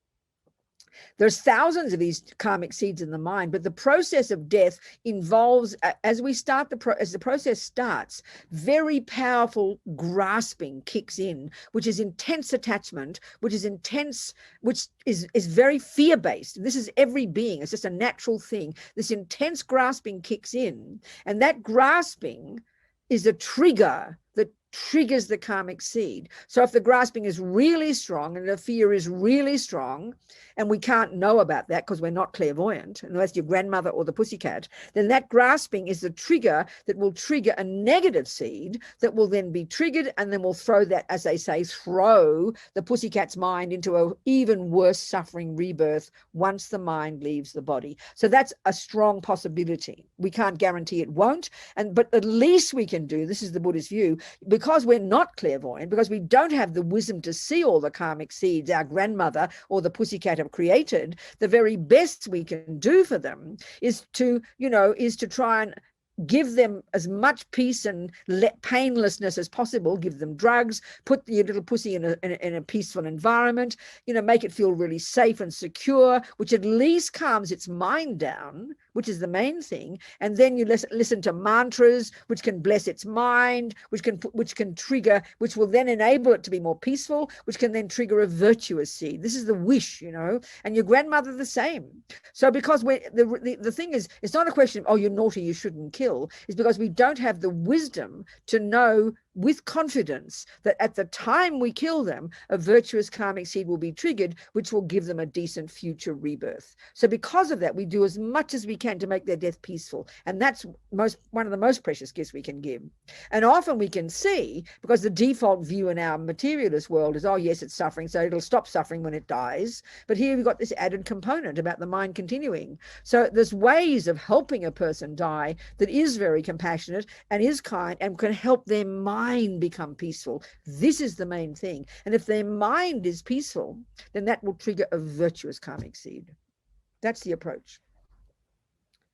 There's thousands of these karmic seeds in the mind, but the process of death involves, as the process starts, very powerful grasping kicks in, which is intense attachment, which is very fear-based. This is every being. It's just a natural thing. This intense grasping kicks in, and that grasping is a trigger that triggers the karmic seed. So if the grasping is really strong and the fear is really strong, and we can't know about that because we're not clairvoyant, unless your grandmother or the pussycat, then that grasping is the trigger that will trigger a negative seed that will then be triggered, and then we'll throw that, as they say, throw the pussycat's mind into an even worse suffering rebirth once the mind leaves the body. So that's a strong possibility. We can't guarantee it won't, but at least we can do, this is the Buddhist view, because we're not clairvoyant, because we don't have the wisdom to see all the karmic seeds our grandmother or the pussycat have created, the very best we can do for them is to try and give them as much peace and painlessness as possible, give them drugs, put your little pussy in a peaceful environment, you know, make it feel really safe and secure, which at least calms its mind down, which is the main thing. And then you listen to mantras, which can bless its mind, which can trigger, which will then enable it to be more peaceful, which can then trigger a virtuous seed. This is the wish, you know, and your grandmother the same. So because the thing is, it's not a question of, oh, you're naughty, you shouldn't kill. Is because we don't have the wisdom to know with confidence that at the time we kill them, a virtuous karmic seed will be triggered, which will give them a decent future rebirth. So because of that, we do as much as we can to make their death peaceful. And that's one of the most precious gifts we can give. And often we can see, because the default view in our materialist world is, oh, yes, it's suffering, so it'll stop suffering when it dies. But here we've got this added component about the mind continuing. So there's ways of helping a person die that is very compassionate and is kind and can help their mind become peaceful. This is the main thing. And if their mind is peaceful, then that will trigger a virtuous karmic seed. That's the approach.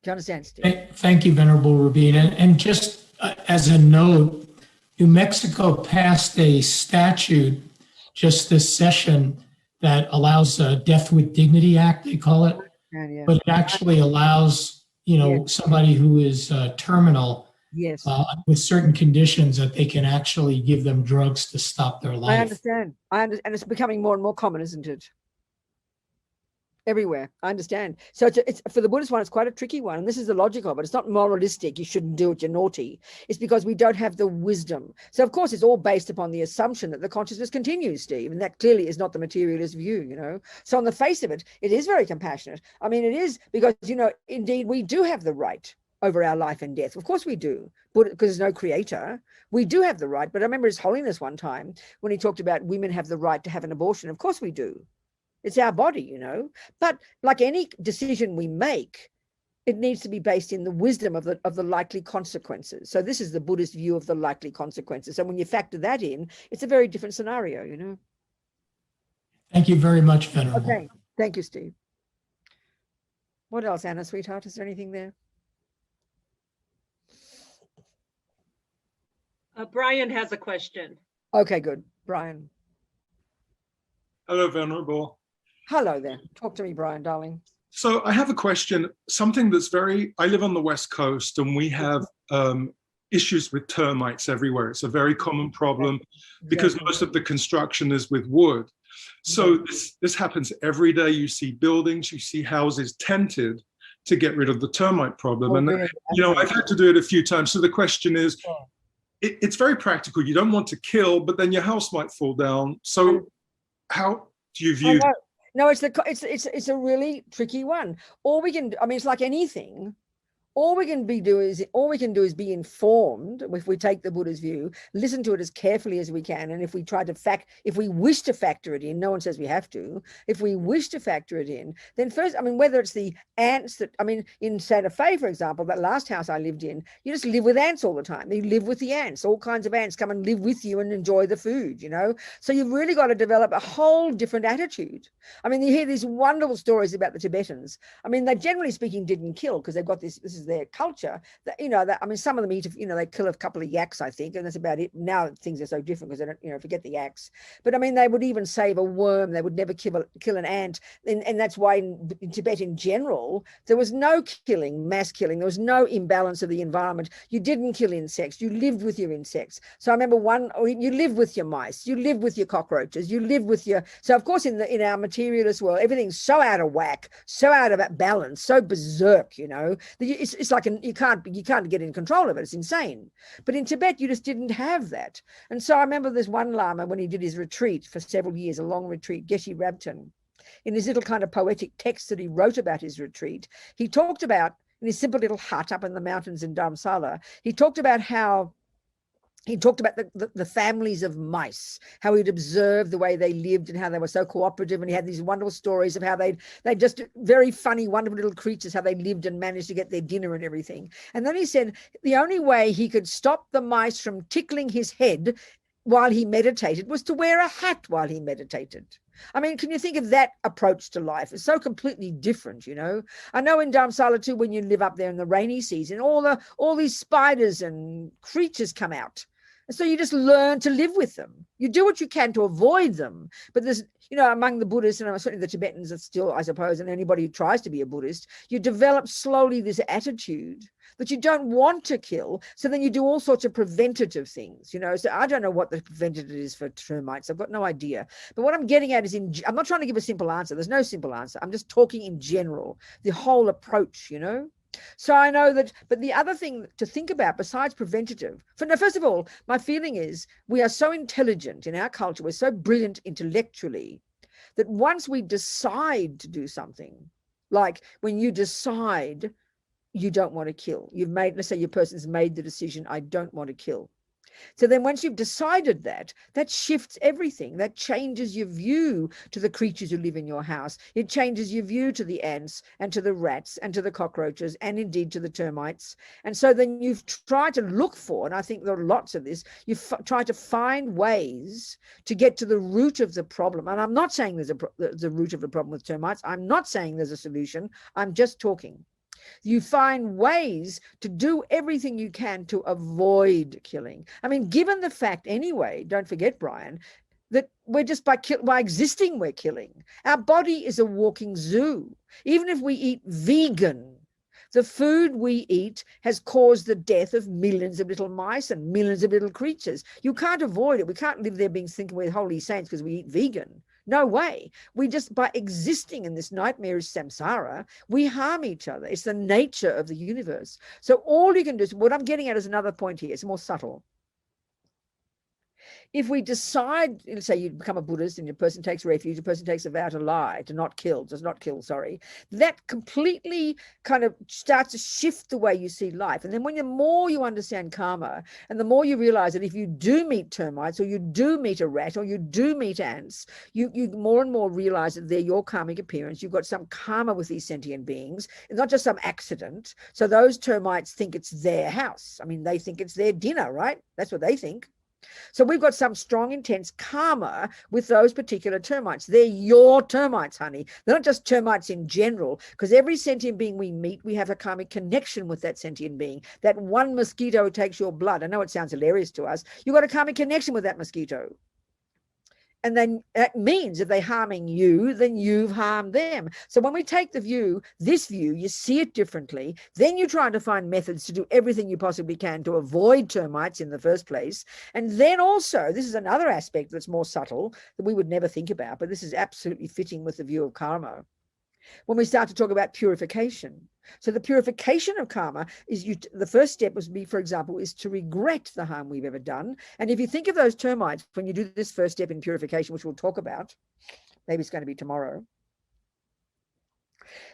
Do you understand, Steve? Thank you, Venerable Robina. And just as a note, New Mexico passed a statute just this session that allows a Death with Dignity Act, they call it. Yeah. But it actually allows, you know, somebody who is terminal, yes, with certain conditions, that they can actually give them drugs to stop their life. I understand. And it's becoming more and more common, isn't it? Everywhere. I understand. So it's for the Buddhist one, it's quite a tricky one. And this is the logical, but it's not moralistic. You shouldn't do it, you're naughty. It's because we don't have the wisdom. So of course, it's all based upon the assumption that the consciousness continues, Steve. And that clearly is not the materialist view, you know. So on the face of it, it is very compassionate. I mean, it is because, you know, indeed, we do have the right over our life and death. Of course we do, because there's no creator. We do have the right. But I remember His Holiness one time when he talked about women have the right to have an abortion. Of course we do. It's our body, you know. But like any decision we make, it needs to be based in the wisdom of the likely consequences. So this is the Buddhist view of the likely consequences. So when you factor that in, it's a very different scenario, you know. Thank you very much, Venerable. Okay. Thank you, Steve. What else, Anna, sweetheart? Is there anything there? Brian has a question. Okay, good. Brian. Hello, Venerable. Hello there. Talk to me, Brian, darling. So I have a question, something that's I live on the West Coast and we have issues with termites everywhere. It's a very common problem because most of the construction is with wood. So this happens every day. You see buildings, you see houses tented to get rid of the termite problem. And, you know, I've had to do it a few times. So the question is, it's very practical. You don't want to kill, but then your house might fall down. So how do you view that? No, it's a really tricky one. All we can, I mean, it's like anything. All we can do is be informed. If we take the Buddha's view, listen to it as carefully as we can, and if we wish to factor it in, no one says we have to. If we wish to factor it in, then first, I mean, whether it's the ants that, I mean, in Santa Fe, for example, that last house I lived in, you just live with ants all the time. You live with the ants. All kinds of ants come and live with you and enjoy the food, you know. So you've really got to develop a whole different attitude. I mean, you hear these wonderful stories about the Tibetans. I mean, they generally speaking didn't kill because they've got this is their culture, that, you know, that, I mean, some of them eat, you know, they kill a couple of yaks, I think, and that's about it. Now things are so different because they don't, you know, forget the yaks. But I mean, they would even save a worm. They would never kill an ant. And that's why in Tibet in general, there was no mass killing. There was no imbalance of the environment. You didn't kill insects. You lived with your insects. So I remember you live with your mice, you live with your cockroaches, you live with your, so of course in our materialist world, everything's so out of whack, so out of balance, so berserk, you know, it's like you can't get in control of it. It's insane. But in Tibet, you just didn't have that. And so I remember this one Lama, when he did his retreat for several years, a long retreat, Geshe Rabten, in his little kind of poetic text that he wrote about his retreat, he talked about, in his simple little hut up in the mountains in Dharamsala, he talked about the families of mice, how he'd observed the way they lived and how they were so cooperative. And he had these wonderful stories of how they just very funny, wonderful little creatures, how they lived and managed to get their dinner and everything. And then he said the only way he could stop the mice from tickling his head while he meditated was to wear a hat while he meditated. I mean, can you think of that approach to life? It's so completely different, you know. I know in Dharamsala too, when you live up there in the rainy season, all these spiders and creatures come out. And so you just learn to live with them. You do what you can to avoid them. But there's, you know, among the Buddhists, and certainly the Tibetans are still, I suppose, and anybody who tries to be a Buddhist, you develop slowly this attitude that you don't want to kill. So then you do all sorts of preventative things, you know. So I don't know what the preventative is for termites. I've got no idea. But what I'm getting at is, I'm not trying to give a simple answer. There's no simple answer. I'm just talking in general, the whole approach, you know. So I know that, but the other thing to think about besides preventative, first of all, my feeling is we are so intelligent in our culture, we're so brilliant intellectually, that once we decide to do something, like when you decide you don't want to kill, you've made, let's say your person's made the decision, I don't want to kill. So then once you've decided that, that shifts everything. That changes your view to the creatures who live in your house. It changes your view to the ants and to the rats and to the cockroaches and indeed to the termites. And so then you've tried to look for, and I think there are lots of this, you've tried to find ways to get to the root of the problem. And I'm not saying there's the root of the problem with termites. I'm not saying there's a solution. I'm just talking. You find ways to do everything you can to avoid killing. I mean, given the fact anyway, don't forget, Brian, that we're just by existing, we're killing. Our body is a walking zoo. Even if we eat vegan, the food we eat has caused the death of millions of little mice and millions of little creatures. You can't avoid it. We can't live there thinking we're holy saints because we eat vegan. No way. We just, by existing in this nightmarish samsara, we harm each other. It's the nature of the universe. So all you can do is, what I'm getting at is another point here. It's more subtle. If we decide, let's say you become a Buddhist and your person takes refuge, a person takes a vow to lie, to not kill, does not kill, sorry, that completely kind of starts to shift the way you see life. And then when the more you understand karma, and the more you realize that if you do meet termites, or you do meet a rat, or you do meet ants, you more and more realize that they're your karmic appearance. You've got some karma with these sentient beings. It's not just some accident. So those termites think it's their house. I mean, they think it's their dinner, right? That's what they think. So we've got some strong, intense karma with those particular termites. They're your termites, honey. They're not just termites in general, because every sentient being we meet, we have a karmic connection with that sentient being. That one mosquito who takes your blood, I know it sounds hilarious to us, you've got a karmic connection with that mosquito. And then that means if they're harming you, then you've harmed them. So when we take the view, this view, you see it differently, then you're trying to find methods to do everything you possibly can to avoid termites in the first place. And then also, this is another aspect that's more subtle that we would never think about, but this is absolutely fitting with the view of karma. When we start to talk about purification. So the purification of karma is the first step would be, for example, is to regret the harm we've ever done. And if you think of those termites, when you do this first step in purification, which we'll talk about, maybe it's going to be tomorrow,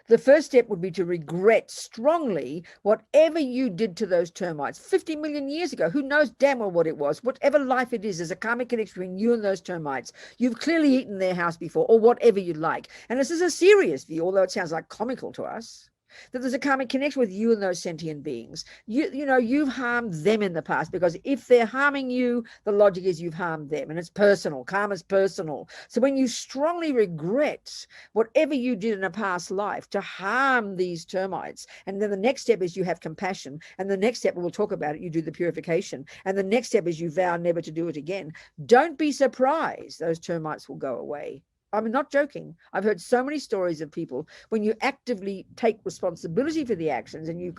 the first step would be to regret strongly whatever you did to those termites 50 million years ago. Who knows damn well what it was. Whatever life it is, there's a karmic connection between you and those termites. You've clearly eaten their house before, or whatever you like. And this is a serious view, although it sounds like comical to us, that there's a karmic connection with you and those sentient beings. You know, you've harmed them in the past, because if they're harming you, the logic is you've harmed them, and it's personal. Karma's personal. So when you strongly regret whatever you did in a past life to harm these termites, and then the next step is you have compassion, and the next step, we'll talk about it, you do the purification, and the next step is you vow never to do it again. Don't be surprised those termites will go away. I'm not joking. I've heard so many stories of people, when you actively take responsibility for the actions and you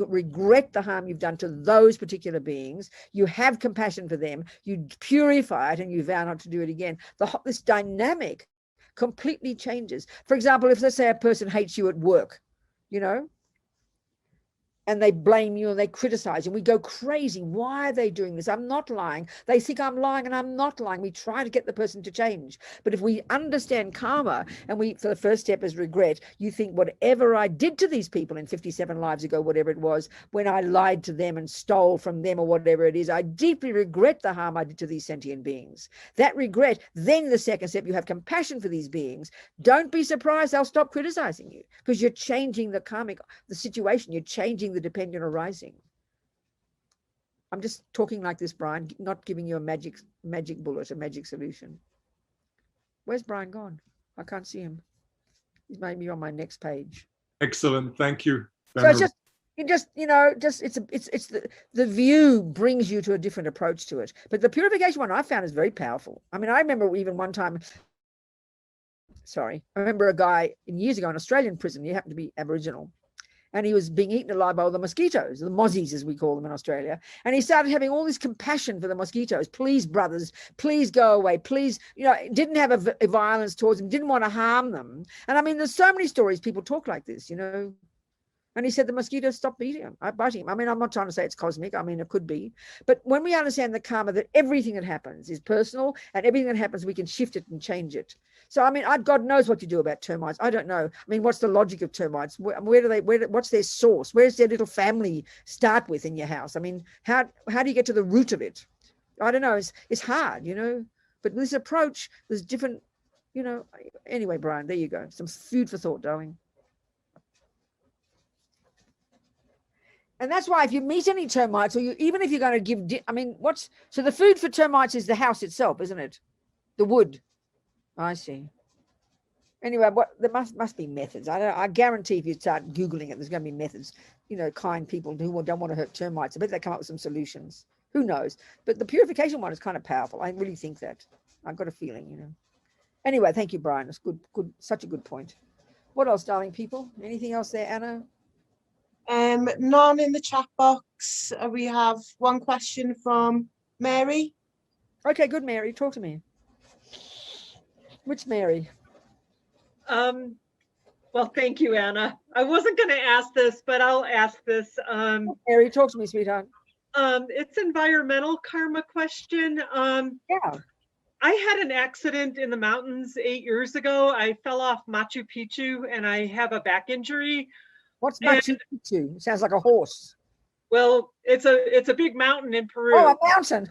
regret the harm you've done to those particular beings, you have compassion for them, you purify it, and you vow not to do it again. This dynamic completely changes. For example, if, let's say, a person hates you at work, you know, and they blame you and they criticize you, and we go crazy. Why are they doing this? I'm not lying. They think I'm lying, and I'm not lying. We try to get the person to change. But if we understand karma, and for the first step is regret, you think whatever I did to these people in 57 lives ago, whatever it was, when I lied to them and stole from them or whatever it is, I deeply regret the harm I did to these sentient beings. That regret, then the second step, you have compassion for these beings. Don't be surprised they'll stop criticizing you, because you're changing the situation. You're changing the dependent arising. I'm just talking like this, Brian, not giving you a magic bullet, a magic solution. Where's Brian gone? I can't see him. He's maybe on my next page. Excellent. Thank you. So it's the view brings you to a different approach to it. But the purification one I found is very powerful. I mean, I remember even one time, I remember a guy years ago in Australian prison. He happened to be Aboriginal, and he was being eaten alive by all the mosquitoes, the mozzies as we call them in Australia. And he started having all this compassion for the mosquitoes. Please, brothers, please go away. Please, didn't have a violence towards them, didn't want to harm them. And I mean, there's so many stories people talk like this, And he said the mosquitoes stopped biting him. I mean, I'm not trying to say it's cosmic. I mean, it could be. But when we understand the karma, that everything that happens is personal, and everything that happens, we can shift it and change it. So, I mean, God knows what you do about termites. I don't know. I mean, what's the logic of termites? What's their source? Where's their little family start with in your house? I mean, how do you get to the root of it? I don't know. It's hard, But this approach, there's different, Anyway, Brian, there you go. Some food for thought, darling. And that's why if you meet any termites, or even if you're going to give, so the food for termites is the house itself, isn't it? The wood. I see. Anyway, there must be methods. I guarantee if you start Googling it, there's going to be methods. Kind people who don't want to hurt termites. I bet they come up with some solutions. Who knows? But the purification one is kind of powerful. I really think that. I've got a feeling, Anyway, thank you, Brian. It's good, such a good point. What else, darling people? Anything else there, Anna? None in the chat box. We have one question from Mary. Okay, good, Mary. Talk to me. Which Mary? Well, thank you, Anna. I wasn't going to ask this, but I'll ask this. Mary, talk to me, sweetheart. It's environmental karma question. Yeah. I had an accident in the mountains 8 years ago. I fell off Machu Picchu and I have a back injury. What's Machu Picchu? It sounds like a horse. Well, it's a big mountain in Peru. Oh, a mountain.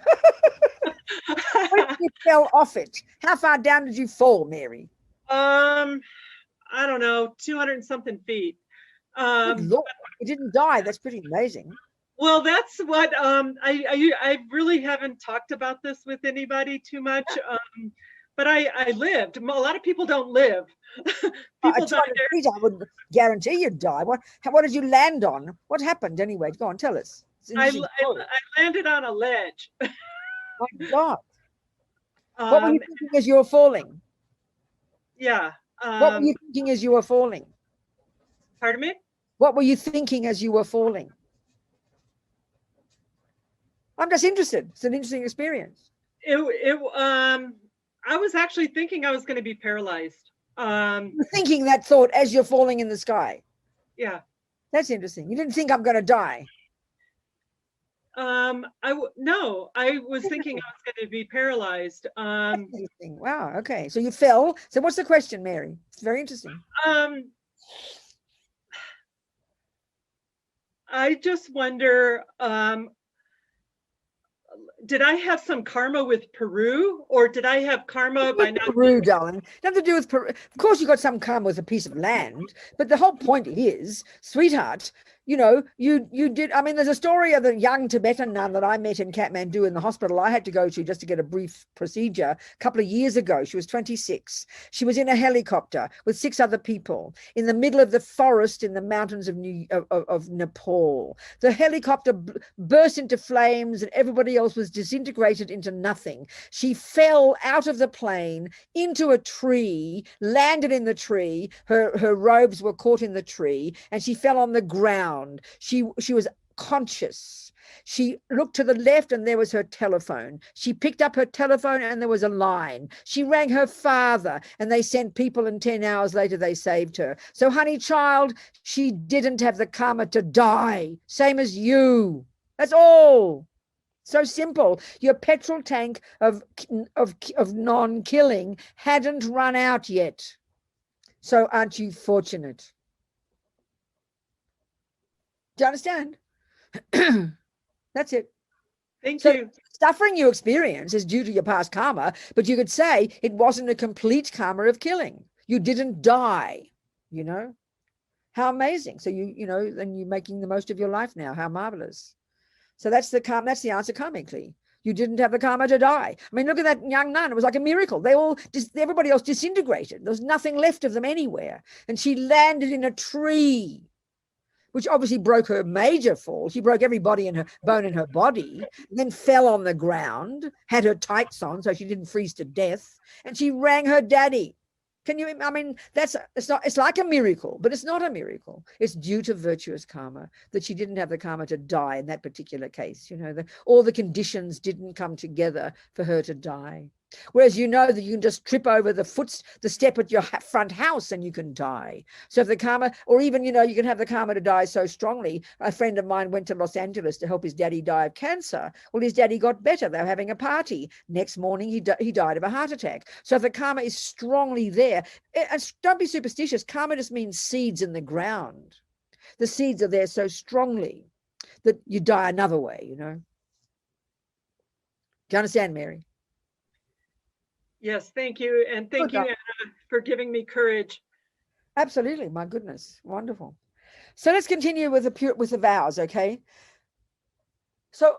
When you fell off it, how far down did you fall, Mary? I don't know, 200 and something feet. Good Lord, you didn't die. That's pretty amazing. Well, that's what I really haven't talked about this with anybody too much. But I lived. A lot of people don't live. People die there. I would guarantee you'd die. What did you land on? What happened anyway? Go on, tell us. I landed on a ledge. My God. What were you thinking as you were falling? Yeah. What were you thinking as you were falling? Pardon me? What were you thinking as you were falling? I'm just interested. It's an interesting experience. I was actually thinking I was going to be paralyzed. You're thinking that thought as you're falling in the sky. Yeah. That's interesting. You didn't think I'm going to die. No, I was thinking I was going to be paralyzed. Wow. Okay. So you fell. So what's the question, Mary? It's very interesting. I just wonder, did I have some karma with Peru, or did I have karma by not Peru, darling? Nothing to do with Peru. Of course, you got some karma with a piece of land, but the whole point is, sweetheart, you did. I mean, there's a story of a young Tibetan nun that I met in Kathmandu in the hospital I had to go to just to get a brief procedure a couple of years ago. She was 26. She was in a helicopter with 6 other people in the middle of the forest in the mountains of Nepal. The helicopter burst into flames and everybody else was disintegrated into nothing. She fell out of the plane into a tree, landed in the tree. Her robes were caught in the tree and she fell on the ground. She was conscious. She looked to the left and there was her telephone. She picked up her telephone and there was a line. She rang her father and they sent people, and 10 hours later they saved her. So, honey child, she didn't have the karma to die. Same as you. That's all. So simple. Your petrol tank of non-killing hadn't run out yet. So aren't you fortunate? Do you understand? That's it. Thank you. Suffering you experience is due to your past karma, but you could say it wasn't a complete karma of killing. You didn't die, How amazing. So then you're making the most of your life now. How marvelous. So that's the answer karmically. You didn't have the karma to die. I mean, look at that young nun. It was like a miracle. Everybody else disintegrated. There was nothing left of them anywhere. And she landed in a tree, which obviously broke her major fall. She broke every bone in her body, and then fell on the ground, had her tights on so she didn't freeze to death, and she rang her daddy. I mean, it's like a miracle, but it's not a miracle. It's due to virtuous karma that she didn't have the karma to die in that particular case. All the conditions didn't come together for her to die. Whereas that you can just trip over the step at your front house and you can die. So if the karma, or even, you can have the karma to die so strongly. A friend of mine went to Los Angeles to help his daddy die of cancer. Well, his daddy got better. They were having a party. Next morning, he died of a heart attack. So if the karma is strongly there, and don't be superstitious. Karma just means seeds in the ground. The seeds are there so strongly that you die another way, Do you understand, Mary? Yes, thank you. And thank you, Anna, for giving me courage. Absolutely. My goodness. Wonderful. So let's continue with the vows, okay? So,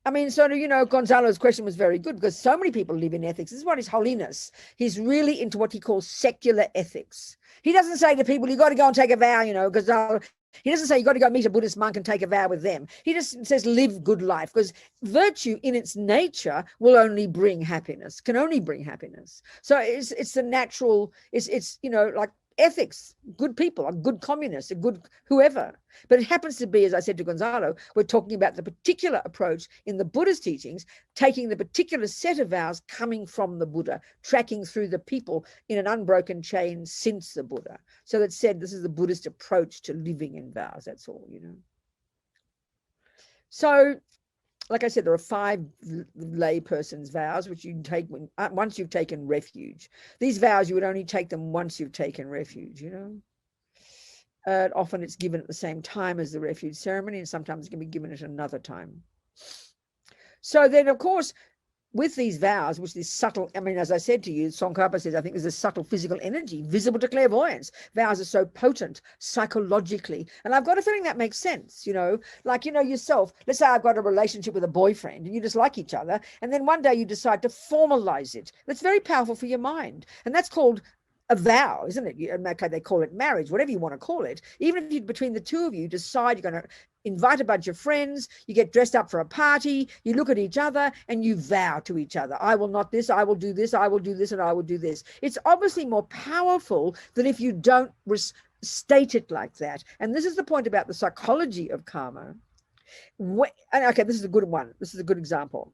Gonzalo's question was very good because so many people live in ethics. This is what His Holiness. He's really into what he calls secular ethics. He doesn't say to people, you got to go and take a vow, Gonzalo. He doesn't say you got to go meet a Buddhist monk and take a vow with them. He just says live good life, because virtue in its nature will only bring happiness, can only bring happiness. So it's the natural, it's like ethics, good people, a good communist, a good whoever. But it happens to be, as I said to Gonzalo, we're talking about the particular approach in the Buddha's teachings, taking the particular set of vows coming from the Buddha, tracking through the people in an unbroken chain since the Buddha. So that said, this is the Buddhist approach to living in vows. That's all, So, like I said, there are 5 layperson's vows, which you can take once you've taken refuge. These vows, you would only take them once you've taken refuge, Often it's given at the same time as the refuge ceremony, and sometimes it can be given at another time. So then, of course, with these vows, which is subtle, as I said to you, Tsongkhapa says, I think there's a subtle physical energy visible to clairvoyance. Vows are so potent psychologically. And I've got a feeling that makes sense, yourself. Let's say I've got a relationship with a boyfriend and you just like each other. And then one day you decide to formalize it. That's very powerful for your mind. And that's called a vow, isn't it? Okay, they call it marriage, whatever you want to call it. Even if between the two of you decide you're going to invite a bunch of friends, you get dressed up for a party, you look at each other and you vow to each other, I will not this, I will do this, I will do this, and I will do this. It's obviously more powerful than if you don't state it like that. And this is the point about the psychology of karma. Okay, this is a good one. This is a good example.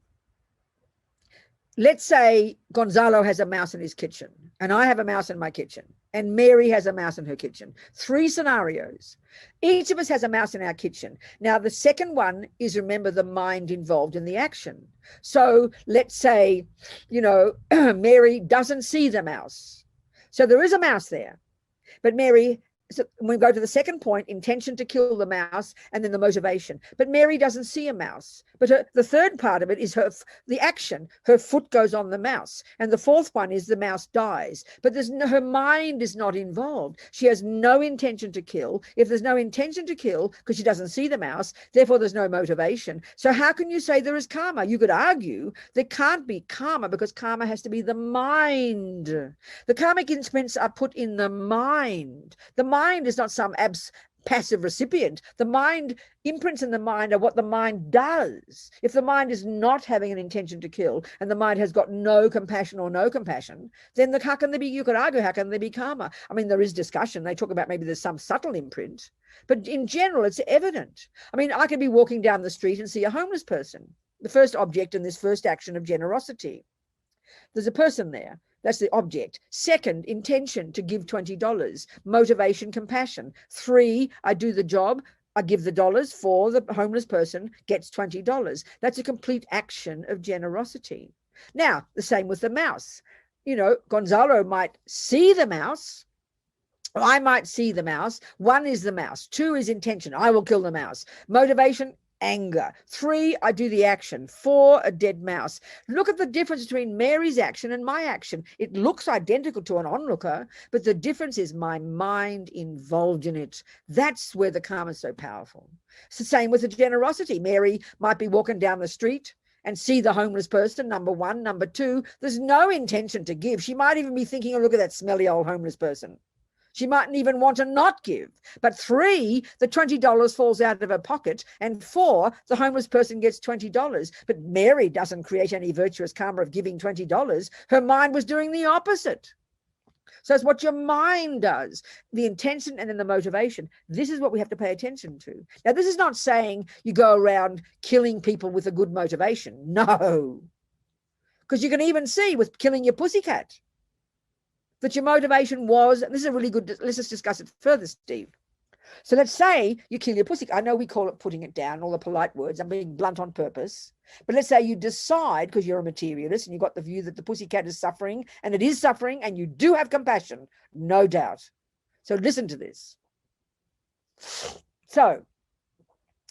Let's say Gonzalo has a mouse in his kitchen and I have a mouse in my kitchen and Mary has a mouse in her kitchen. 3 scenarios. Each of us has a mouse in our kitchen. Now, the second one is, remember, the mind involved in the action. So let's say, Mary doesn't see the mouse. So there is a mouse there, but Mary, so we go to the second point, intention to kill the mouse, and then the motivation. But Mary doesn't see a mouse. But the third part of it is the action. Her foot goes on the mouse. And the fourth one is the mouse dies. But her mind is not involved. She has no intention to kill. If there's no intention to kill, because she doesn't see the mouse, therefore there's no motivation. So how can you say there is karma? You could argue there can't be karma because karma has to be the mind. The karmic imprints are put in the mind. The mind is not some passive recipient. The mind, imprints in the mind are what the mind does. If the mind is not having an intention to kill and the mind has got no compassion or no compassion, then how can there be, you could argue, how can there be karma? There is discussion. They talk about maybe there's some subtle imprint, but in general, it's evident. I could be walking down the street and see a homeless person. The first object in this first action of generosity. There's a person there. That's the object. Second, intention to give $20. Motivation, compassion. 3, I do the job. I give the dollars for the homeless person, gets $20. That's a complete action of generosity. Now, the same with the mouse. Gonzalo might see the mouse. I might see the mouse. 1 is the mouse. 2 is intention. I will kill the mouse. Motivation, anger. 3, I do the action. 4, a dead mouse. Look at the difference between Mary's action and my action. It looks identical to an onlooker, but the difference is my mind involved in it. That's where the karma is so powerful. It's the same with the generosity. Mary might be walking down the street and see the homeless person, number 1. Number 2, there's no intention to give. She might even be thinking, oh, look at that smelly old homeless person. She mightn't even want to not give. But 3, the $20 falls out of her pocket. And 4, the homeless person gets $20. But Mary doesn't create any virtuous karma of giving $20. Her mind was doing the opposite. So it's what your mind does, the intention and then the motivation. This is what we have to pay attention to. Now, this is not saying you go around killing people with a good motivation. No. Because you can even see with killing your pussycat that your motivation was, and this is a really good, let's just discuss it further, Steve. So let's say you kill your pussycat. I know we call it putting it down, all the polite words. I'm being blunt on purpose. But let's say you decide, because you're a materialist and you've got the view that the pussycat is suffering, and it is suffering, and you do have compassion, no doubt. So listen to this. So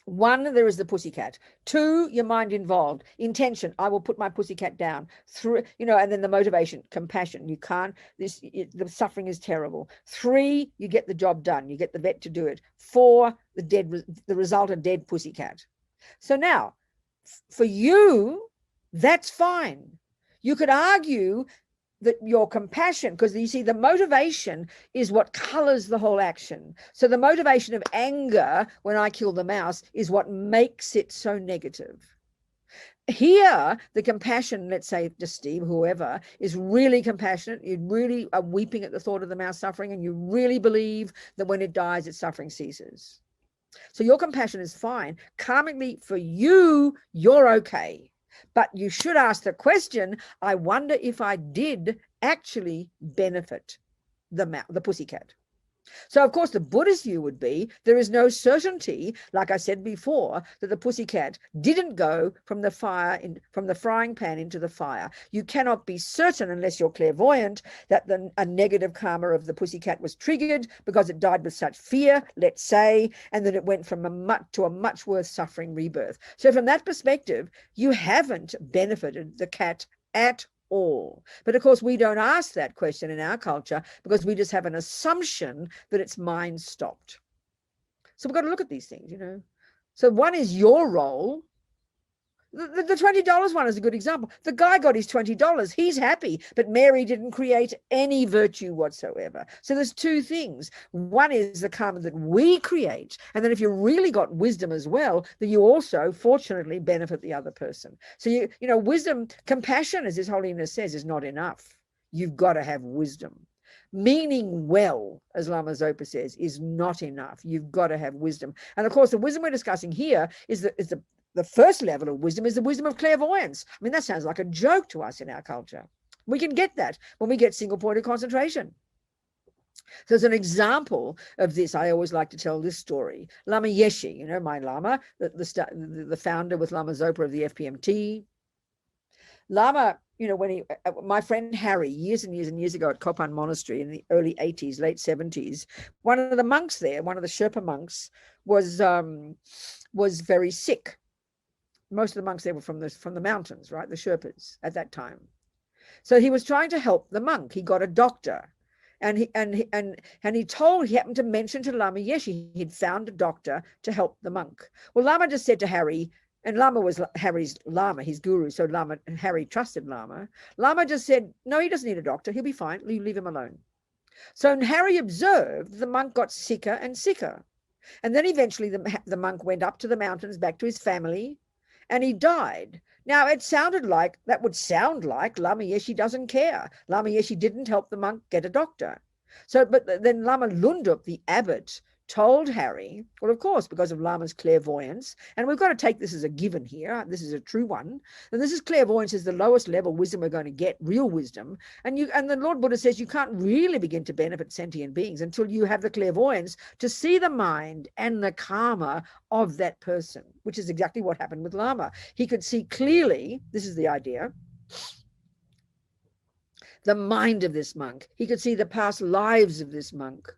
1, there is the pussycat. 2, your mind involved. Intention, I will put my pussycat down. 3, and then the motivation, compassion. You can't, the suffering is terrible. 3, you get the job done. You get the vet to do it. 4, the result, a dead pussycat. So now, for you, that's fine. You could argue that your compassion, because you see the motivation is what colors the whole action. So the motivation of anger when I kill the mouse is what makes it so negative. Here, the compassion, let's say just Steve, whoever, is really compassionate. You really are weeping at the thought of the mouse suffering, and you really believe that when it dies, its suffering ceases. So your compassion is fine. Karmically, for you, you're okay. But you should ask the question, I wonder if I did actually benefit the pussycat. So, of course, the Buddhist view would be there is no certainty, like I said before, that the pussycat didn't go from the frying pan into the fire. You cannot be certain, unless you're clairvoyant, that a negative karma of the pussycat was triggered because it died with such fear, let's say, and then it went from a much worse suffering rebirth. So from that perspective, you haven't benefited the cat at all. But of course, we don't ask that question in our culture because we just have an assumption that its mind stopped. So we've got to look at these things, So 1 is your role. The $20 one is a good example. The guy got his $20. He's happy, but Mary didn't create any virtue whatsoever. So there's 2 things. 1 is the karma that we create. And then if you really got wisdom as well, then you also, fortunately, benefit the other person. So, wisdom, compassion, as His Holiness says, is not enough. You've got to have wisdom. Meaning well, as Lama Zopa says, is not enough. You've got to have wisdom. And of course, the wisdom we're discussing here is the first level of wisdom is the wisdom of clairvoyance. I mean, that sounds like a joke to us in our culture. We can get that when we get single point of concentration. So as an example of this, I always like to tell this story. Lama Yeshe, my Lama, the founder with Lama Zopa of the FPMT. Lama, when my friend Harry, years and years and years ago at Courtin Monastery in the early 80s, late 70s, one of the monks there, one of the Sherpa monks, was very sick. Most of the monks there were from the mountains, right? The Sherpas at that time. So he was trying to help the monk. He got a doctor, and he happened to mention to Lama Yeshe he'd found a doctor to help the monk. Well, Lama just said to Harry, and Lama was Harry's Lama, his guru, so Harry trusted Lama. Lama just said, no, he doesn't need a doctor. He'll be fine. Leave him alone. So Harry observed the monk got sicker and sicker. And then eventually the monk went up to the mountains, back to his family, and he died. Now, that would sound like Lama Yeshe doesn't care. Lama Yeshe didn't help the monk get a doctor. But then Lama Lundup, the abbot, told Harry, well, of course, because of Lama's clairvoyance, and we've got to take this as a given here, this is a true one, and this is clairvoyance is the lowest level wisdom we're going to get, real wisdom, and the Lord Buddha says you can't really begin to benefit sentient beings until you have the clairvoyance to see the mind and the karma of that person, which is exactly what happened with Lama. He could see clearly, this is the idea, the mind of this monk. He could see the past lives of this monk.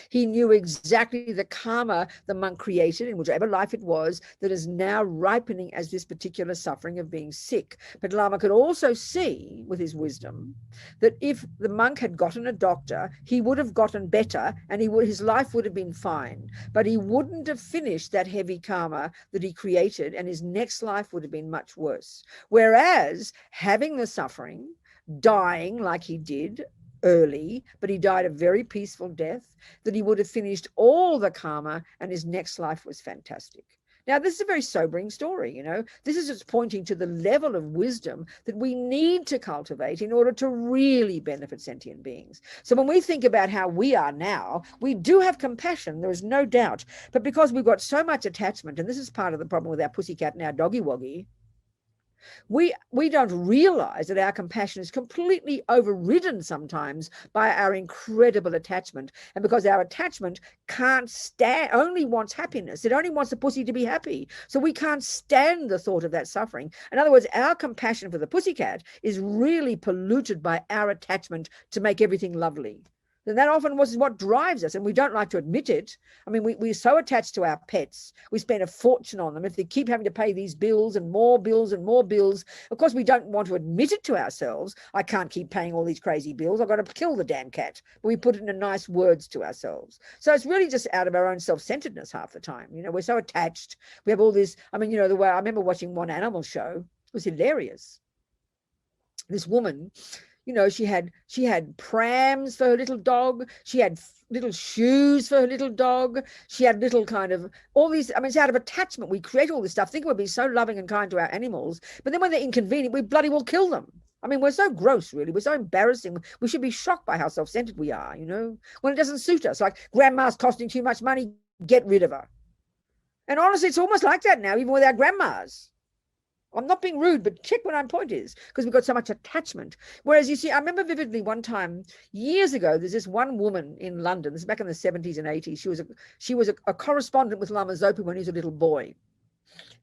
He knew exactly the karma the monk created in whichever life it was that is now ripening as this particular suffering of being sick. But Lama could also see, with his wisdom, that if the monk had gotten a doctor, he would have gotten better and his life would have been fine. But he wouldn't have finished that heavy karma that he created, and his next life would have been much worse. Whereas having the suffering, dying like he did, early, but he died a very peaceful death, that he would have finished all the karma and his next life was fantastic. Now, this is a very sobering story, you know. This is just pointing to the level of wisdom that we need to cultivate in order to really benefit sentient beings. So when we think about how we are now, we do have compassion, there is no doubt. But because we've got so much attachment, and this is part of the problem with our pussycat and our doggy woggy, we don't realize that our compassion is completely overridden sometimes by our incredible attachment. And because our attachment can't stand, only wants happiness. It only wants the pussy to be happy. So we can't stand the thought of that suffering. In other words, our compassion for the pussycat is really polluted by our attachment to make everything lovely. And that often was what drives us, and we don't like to admit it. I mean, we're so attached to our pets. We spend a fortune on them. If they keep having to pay these bills and more bills and more bills, of course, we don't want to admit it to ourselves. I can't keep paying all these crazy bills. I've got to kill the damn cat. But we put it in nice words to ourselves. So it's really just out of our own self-centeredness half the time. You know, we're so attached. We have all this. I mean, you know, the way I remember watching one animal show, it was hilarious. This woman, you know, she had prams for her little dog. She had little shoes for her little dog. She had little kind of all these. I mean, it's out of attachment. We create all this stuff, thinking we'd be so loving and kind to our animals. But then when they're inconvenient, we bloody well kill them. I mean, we're so gross, really. We're so embarrassing. We should be shocked by how self-centered we are, you know, when it doesn't suit us. Like, grandma's costing too much money, get rid of her. And honestly, it's almost like that now, even with our grandmas. I'm not being rude, but check what my point is, because we've got so much attachment. Whereas, you see, I remember vividly one time, years ago, there's this one woman in London, this is back in the 70s and 80s. She was a correspondent with Lama Zopa when he was a little boy.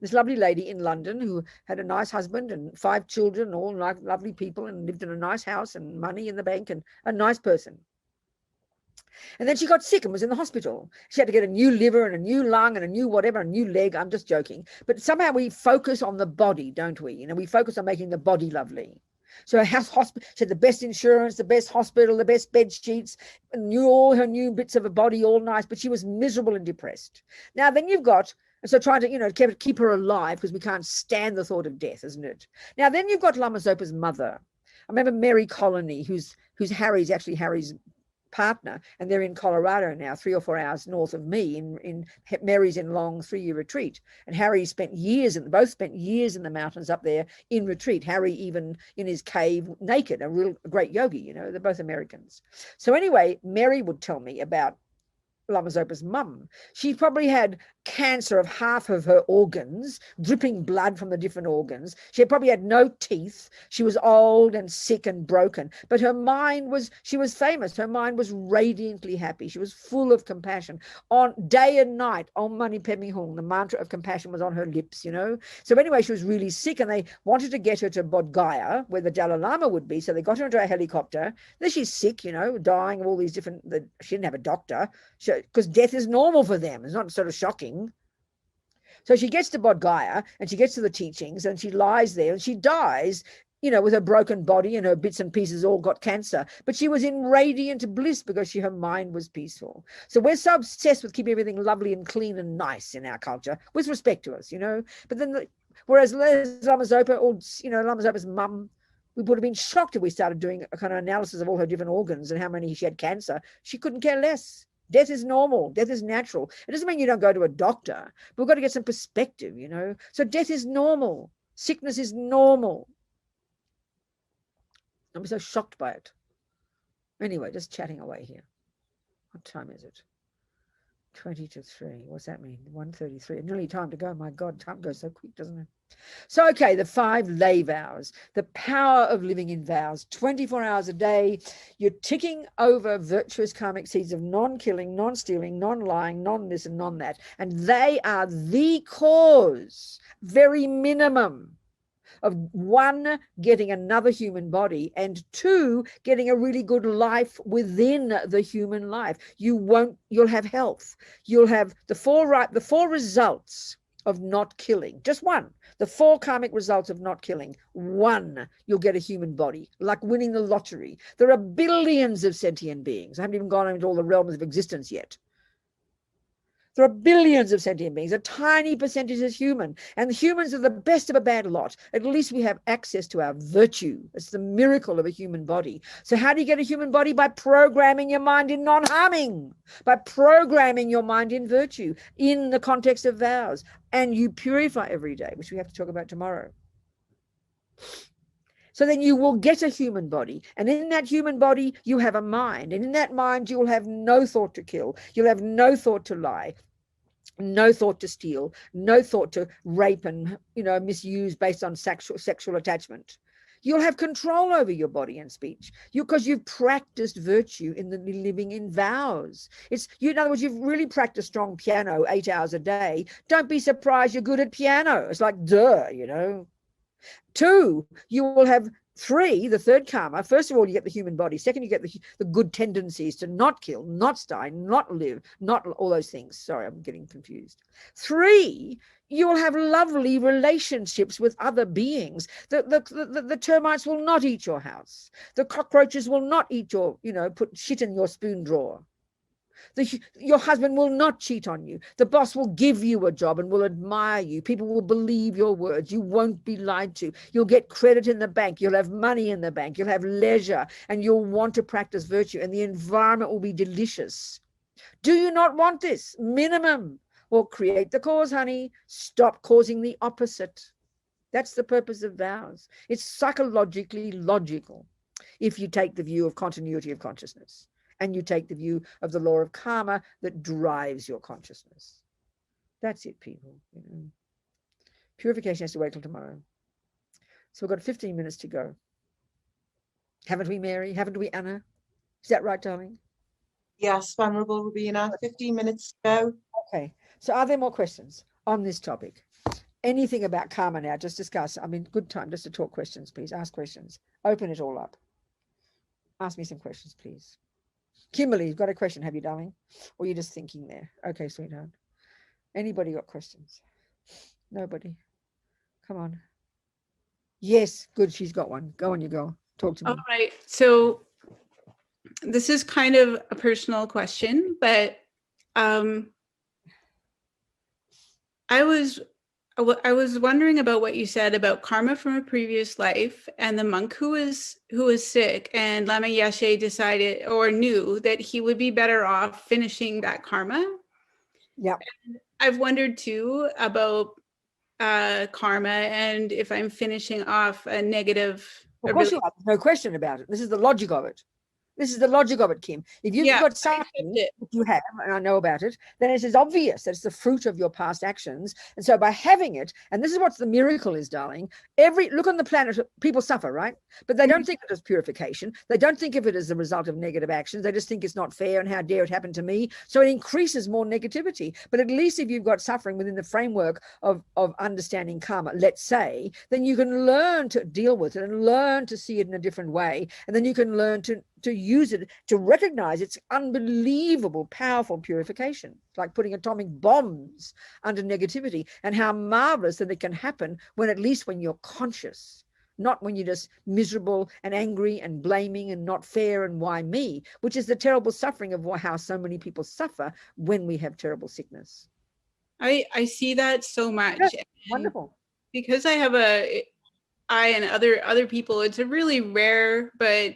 This lovely lady in London who had a nice husband and 5 children, all lovely people, and lived in a nice house and money in the bank, and a nice person. And then she got sick and was in the hospital. She had to get a new liver and a new lung and a new whatever, a new leg. I'm just joking. But somehow we focus on the body, don't we? You know, we focus on making the body lovely. So her hospital, she had the best insurance, the best hospital, the best bed sheets, knew all her new bits of her body, all nice, but she was miserable and depressed. Now then you've got, so trying to, you know, keep her alive, because we can't stand the thought of death, isn't it? Now then you've got Lama Zopa's mother. I remember Mary Colony, who's Harry's partner, and they're in Colorado now, 3 or 4 hours north of me. Mary's in long 3-year retreat, and Harry both spent years in the mountains up there in retreat. Harry even in his cave naked, a great yogi, you know. They're both Americans. So anyway, Mary would tell me about Lama Zopa's mum. She probably had cancer of half of her organs, dripping blood from the different organs. She probably had no teeth. She was old and sick and broken, but she was famous. Her mind was radiantly happy. She was full of compassion. On day and night, Om Mani Padme Hum, the mantra of compassion was on her lips, you know. So anyway, she was really sick, and they wanted to get her to Bodh Gaya, where the Dalai Lama would be. So they got her into a helicopter. Then she's sick, you know, dying of all these different, she didn't have a doctor, because death is normal for them. It's not sort of shocking. So she gets to Bodh Gaya and she gets to the teachings, and she lies there and she dies, you know, with her broken body and her bits and pieces all got cancer. But she was in radiant bliss because her mind was peaceful. So we're so obsessed with keeping everything lovely and clean and nice in our culture, with respect to us, you know. But then, whereas Lama Zopa, or, you know, Lama Zopa's mum, we would have been shocked if we started doing a kind of analysis of all her different organs and how many she had cancer. She couldn't care less. Death is normal. Death is natural. It doesn't mean you don't go to a doctor, but we've got to get some perspective, you know. So death is normal. Sickness is normal. I'm so shocked by it. Anyway, just chatting away here. What time is it? 20 to 3. What's that mean? 1:33. Nearly time to go. My God, time goes so quick, doesn't it? So, okay, the 5 lay vows, the power of living in vows, 24 hours a day. You're ticking over virtuous karmic seeds of non-killing, non-stealing, non-lying, non-this and non-that. And they are the cause, very minimum, of one, getting another human body, and two, getting a really good life within the human life. You'll have health. You'll have the four results of not killing. Just one. The four karmic results of not killing. One, you'll get a human body, like winning the lottery. There are billions of sentient beings. I haven't even gone into all the realms of existence yet. There are billions of sentient beings. A tiny percentage is human. And the humans are the best of a bad lot. At least we have access to our virtue. It's the miracle of a human body. So how do you get a human body? By programming your mind in non-harming. By programming your mind in virtue, in the context of vows. And you purify every day, which we have to talk about tomorrow. So then you will get a human body. And in that human body, you have a mind. And in that mind, you will have no thought to kill. You'll have no thought to lie. No thought to steal, no thought to rape and, misuse based on sexual attachment. You'll have control over your body and speech because you've practiced virtue in the living in vows. In other words, you've really practiced strong piano 8 hours a day. Don't be surprised you're good at piano. It's like, duh, Two, you will have three, the third karma. First of all, you get the human body. Second, you get the good tendencies to not kill, not die, not live, not all those things. Sorry, I'm getting confused. Three, you will have lovely relationships with other beings. The termites will not eat your house. The cockroaches will not eat your, put shit in your spoon drawer. Your husband will not cheat on you. The boss will give you a job and will admire you. People will believe your words. You won't be lied to. You'll get credit in the bank. You'll have money in the bank. You'll have leisure, and you'll want to practice virtue, and the environment will be delicious. Do you not want this? Minimum. Well, create the cause, honey. Stop causing the opposite. That's the purpose of vows. It's psychologically logical if you take the view of continuity of consciousness. And you take the view of the law of karma that drives your consciousness. That's it, people. Purification has to wait till tomorrow. So we've got 15 minutes to go. Haven't we, Mary? Haven't we, Anna? Is that right, darling? Yes, Venerable Robina, 15 minutes to go. Okay. So are there more questions on this topic? Anything about karma now? Just discuss. Good time just to talk questions, please. Ask questions. Open it all up. Ask me some questions, please. Kimberly, you've got a question, have you, darling? Or are you just thinking there? Okay, sweetheart. Anybody got questions? Nobody? Come on. Yes, good, she's got one. Go on, you go. Talk to me. All right. So this is kind of a personal question, but I was wondering about what you said about karma from a previous life and the monk who was sick, and Lama Yeshe decided or knew that he would be better off finishing that karma. Yeah. I've wondered too about karma and if I'm finishing off a negative. Of course you are. There's no question about it. This is the logic of it. This is the logic of it, Kim. If you've got something that you have, and I know about it, then it is obvious that it's the fruit of your past actions. And so by having it, and this is what the miracle is, darling, look on the planet, people suffer, right? But they don't think of it as purification. They don't think of it as the result of negative actions. They just think it's not fair and how dare it happen to me. So it increases more negativity. But at least if you've got suffering within the framework of understanding karma, let's say, then you can learn to deal with it and learn to see it in a different way. And then you can learn to use it, to recognize its unbelievable, powerful purification. It's like putting atomic bombs under negativity, and how marvelous that it can happen when you're conscious, not when you're just miserable and angry and blaming and not fair and why me, which is the terrible suffering of how so many people suffer when we have terrible sickness. I see that so much. Yes, wonderful. Because I and other people, it's a really rare, but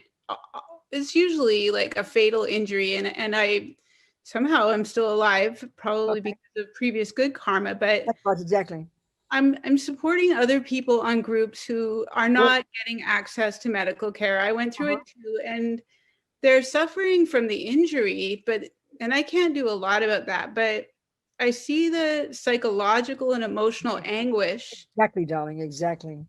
it's usually like a fatal injury, and I somehow I'm still alive, probably because of previous good karma. But that's right, exactly. I'm supporting other people on groups who are not getting access to medical care. I went through it too, and they're suffering from the injury, and I can't do a lot about that, but I see the psychological and emotional anguish. Exactly, darling, exactly.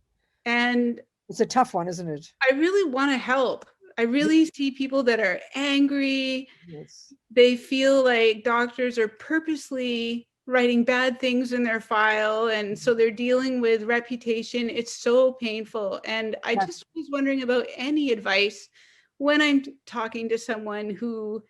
And it's a tough one, isn't it? I really want to help. I really see people that are angry. Yes. They feel like doctors are purposely writing bad things in their file. And so they're dealing with reputation. It's so painful. And I just was wondering about any advice when I'm talking to someone who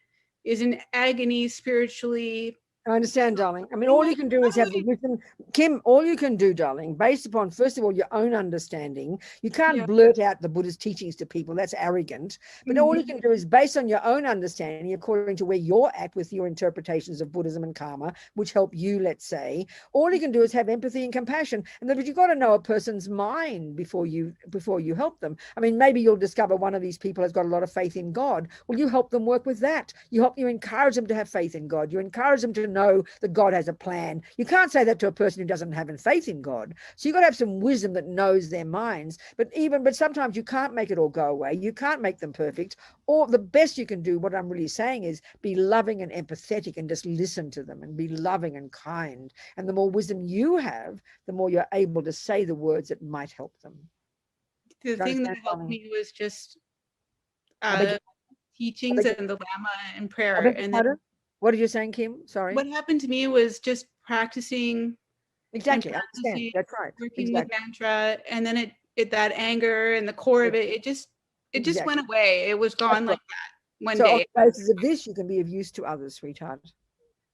is in agony spiritually. I understand, darling. I mean, all you can do is have the wisdom. Kim, all you can do, darling, based upon, first of all, your own understanding. You can't blurt out the Buddha's teachings to people. That's arrogant. But all you can do is based on your own understanding, according to where you're at with your interpretations of Buddhism and karma, which help you, let's say. All you can do is have empathy and compassion. And that you've got to know a person's mind before you help them. I mean, maybe you'll discover one of these people has got a lot of faith in God. Well, you help them work with that. You encourage them to have faith in God. You encourage them to know that God has a plan. You can't say that to a person who doesn't have faith in God. So you've got to have some wisdom that knows their minds. But sometimes you can't make it all go away. You can't make them perfect. Or the best you can do, what I'm really saying is be loving and empathetic and just listen to them and be loving and kind. And the more wisdom you have, the more you're able to say the words that might help them. The thing that helped me was just teachings and the Lama and prayer. And then, what are you saying, Kim? Sorry. What happened to me was just practicing. Exactly. I understand. That's right. Working with mantra, and then it that anger and the core of it just went away. It was gone like that one day. On the basis of this, you can be of use to others, sweetheart.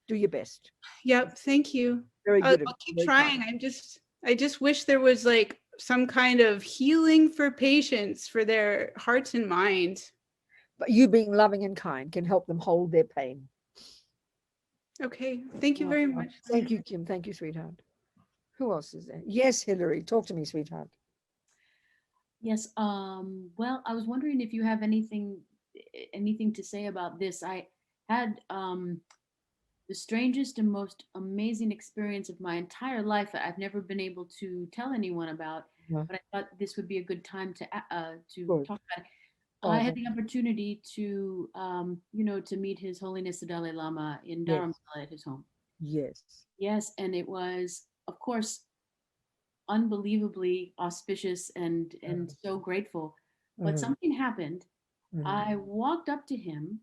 Do your best. Yep. Thank you. Very good. I'll keep trying. I just wish there was like some kind of healing for patients, for their hearts and minds. But you being loving and kind can help them hold their pain. Okay, thank you very much. Thank you, Kim. Thank you, sweetheart. Who else is there? Yes, Hillary, talk to me, sweetheart. Yes, well, I was wondering if you have anything to say about this. I had the strangest and most amazing experience of my entire life that I've never been able to tell anyone about, but I thought this would be a good time to talk about it. I had the opportunity to, to meet His Holiness the Dalai Lama in Dharamsala at his home. Yes. Yes, and it was, of course, unbelievably auspicious and so grateful. But something happened. I walked up to him,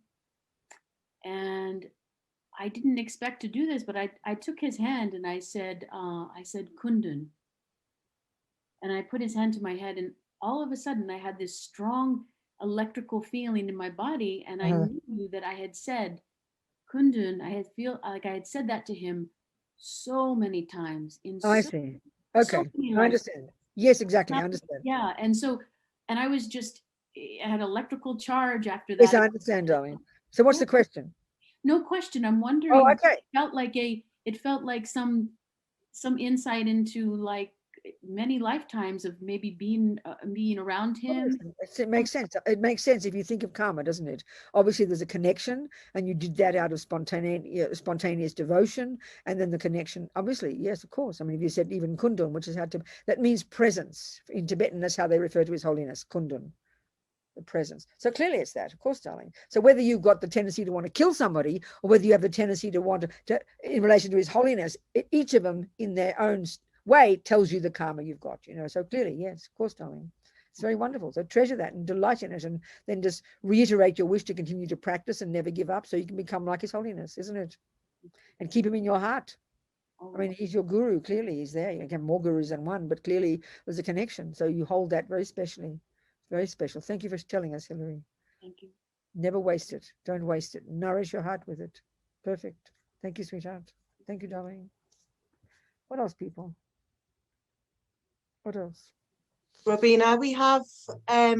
and I didn't expect to do this, but I took his hand and I said, Kundun. And I put his hand to my head, and all of a sudden I had this strong electrical feeling in my body, and I knew that I had said Kundun. I had said that to him so many times. I see. Okay, I understand. Yes, exactly. I understand. Yeah, and I was just, I had electrical charge after that. Yes, I understand, darling. So what's the question? No question. I'm wondering. Oh, okay. It felt like some insight into like many lifetimes of maybe being around him. It makes sense. It makes sense if you think of karma, doesn't it? Obviously, there's a connection, and you did that out of spontaneous devotion, and then the connection. Obviously, yes, of course. I mean, if you said even Kundun, which is that means presence in Tibetan. That's how they refer to His Holiness, Kundun, the presence. So clearly, it's that, of course, darling. So whether you've got the tendency to want to kill somebody, or whether you have the tendency to want to in relation to His Holiness, each of them in their own way tells you the karma you've got, so clearly, yes, of course, darling. It's very wonderful. So treasure that and delight in it, and then just reiterate your wish to continue to practice and never give up, so you can become like His Holiness, isn't it? And keep Him in your heart. I mean, He's your guru. Clearly, He's there. You can have more gurus than one, but clearly there's a connection. So you hold that very specially. Very special. Thank you for telling us, Hillary. Thank you. Never waste it. Don't waste it. Nourish your heart with it. Perfect. Thank you, sweetheart. Thank you, darling. What else, people? What else? Robina, we have a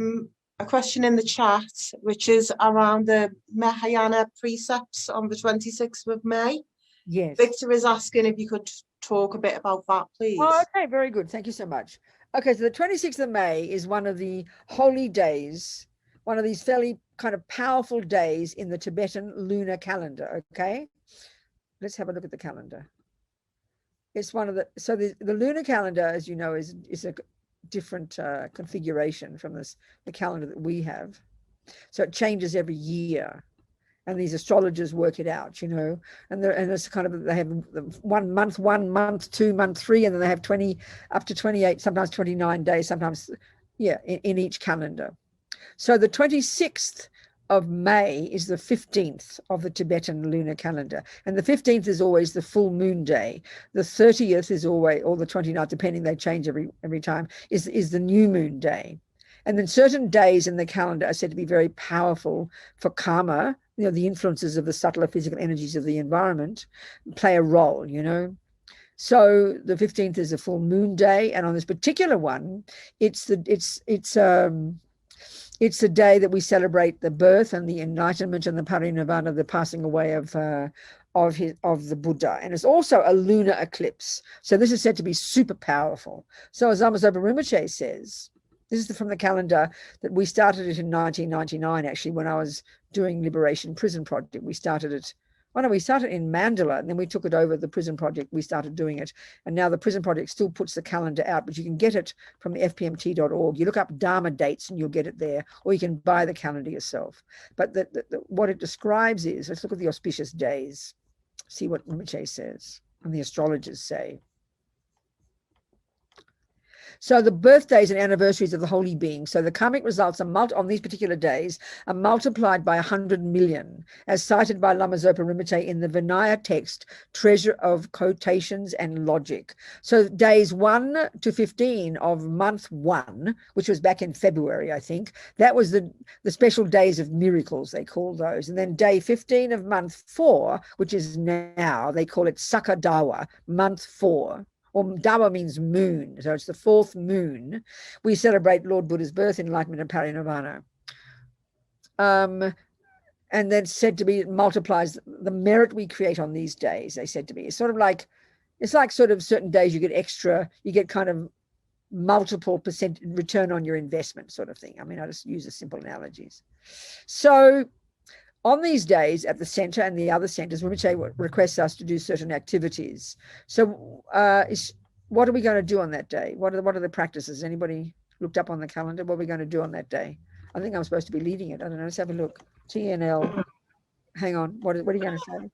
question in the chat, which is around the Mahayana precepts on the 26th of May. Yes. Victor is asking if you could talk a bit about that, please. Oh, okay, very good. Thank you so much. Okay, so the 26th of May is one of the holy days, one of these fairly kind of powerful days in the Tibetan lunar calendar, okay? Let's have a look at the calendar. It's one of the lunar calendar, as you know, is a different configuration from the calendar that we have. So it changes every year, and these astrologers work it out, and it's kind of, they have 1 month, 2 month, 3, and then they have 20 up to 28, sometimes 29 days, sometimes in each calendar. So the 26th of May is the 15th of the Tibetan lunar calendar. And the 15th is always the full moon day. The 30th is always, or the 29th, depending, they change every time, is the new moon day. And then certain days in the calendar are said to be very powerful for karma. You know, the influences of the subtler physical energies of the environment play a role, you know. So the 15th is a full moon day. And on this particular one, it's the day that we celebrate the birth and the enlightenment and the parinirvana, the passing away of the Buddha. And it's also a lunar eclipse. So this is said to be super powerful. So as Lama Zopa Rinpoche says, this is from the calendar that we started it in 1999, actually, when I was doing Liberation Prison Project. We started it, we started in Mandalay, and then we took it over the Prison Project. We started doing it. And now the Prison Project still puts the calendar out, but you can get it from the fpmt.org. You look up Dharma dates and you'll get it there, or you can buy the calendar yourself. But what it describes is, let's look at the auspicious days, see what Rinpoche says and the astrologers say. So the birthdays and anniversaries of the holy beings, so the karmic results are on these particular days are multiplied by 100 million, as cited by Lama Zopa Rinpoche in the Vinaya text, Treasure of Quotations and Logic. So days 1 to 15 of month 1, which was back in February, I think, that was the special days of miracles, they call those. And then day 15 of month 4, which is now, they call it Sakadawa, month 4. Or Dawa means moon, so it's the 4th moon. We celebrate Lord Buddha's birth, enlightenment, and parinirvana. And then said to be, it multiplies the merit we create on these days, they said to be. It's sort of like, it's like sort of certain days you get extra, you get kind of multiple percent return on your investment sort of thing. I mean, I just use the simple analogies. So on these days at the center and the other centers, Rinpoche requests us to do certain activities. So what are we going to do on that day? What are the practices? Anybody looked up on the calendar? What are we going to do on that day? I think I'm supposed to be leading it. I don't know. Let's have a look. TNL. Hang on. What are you going to say?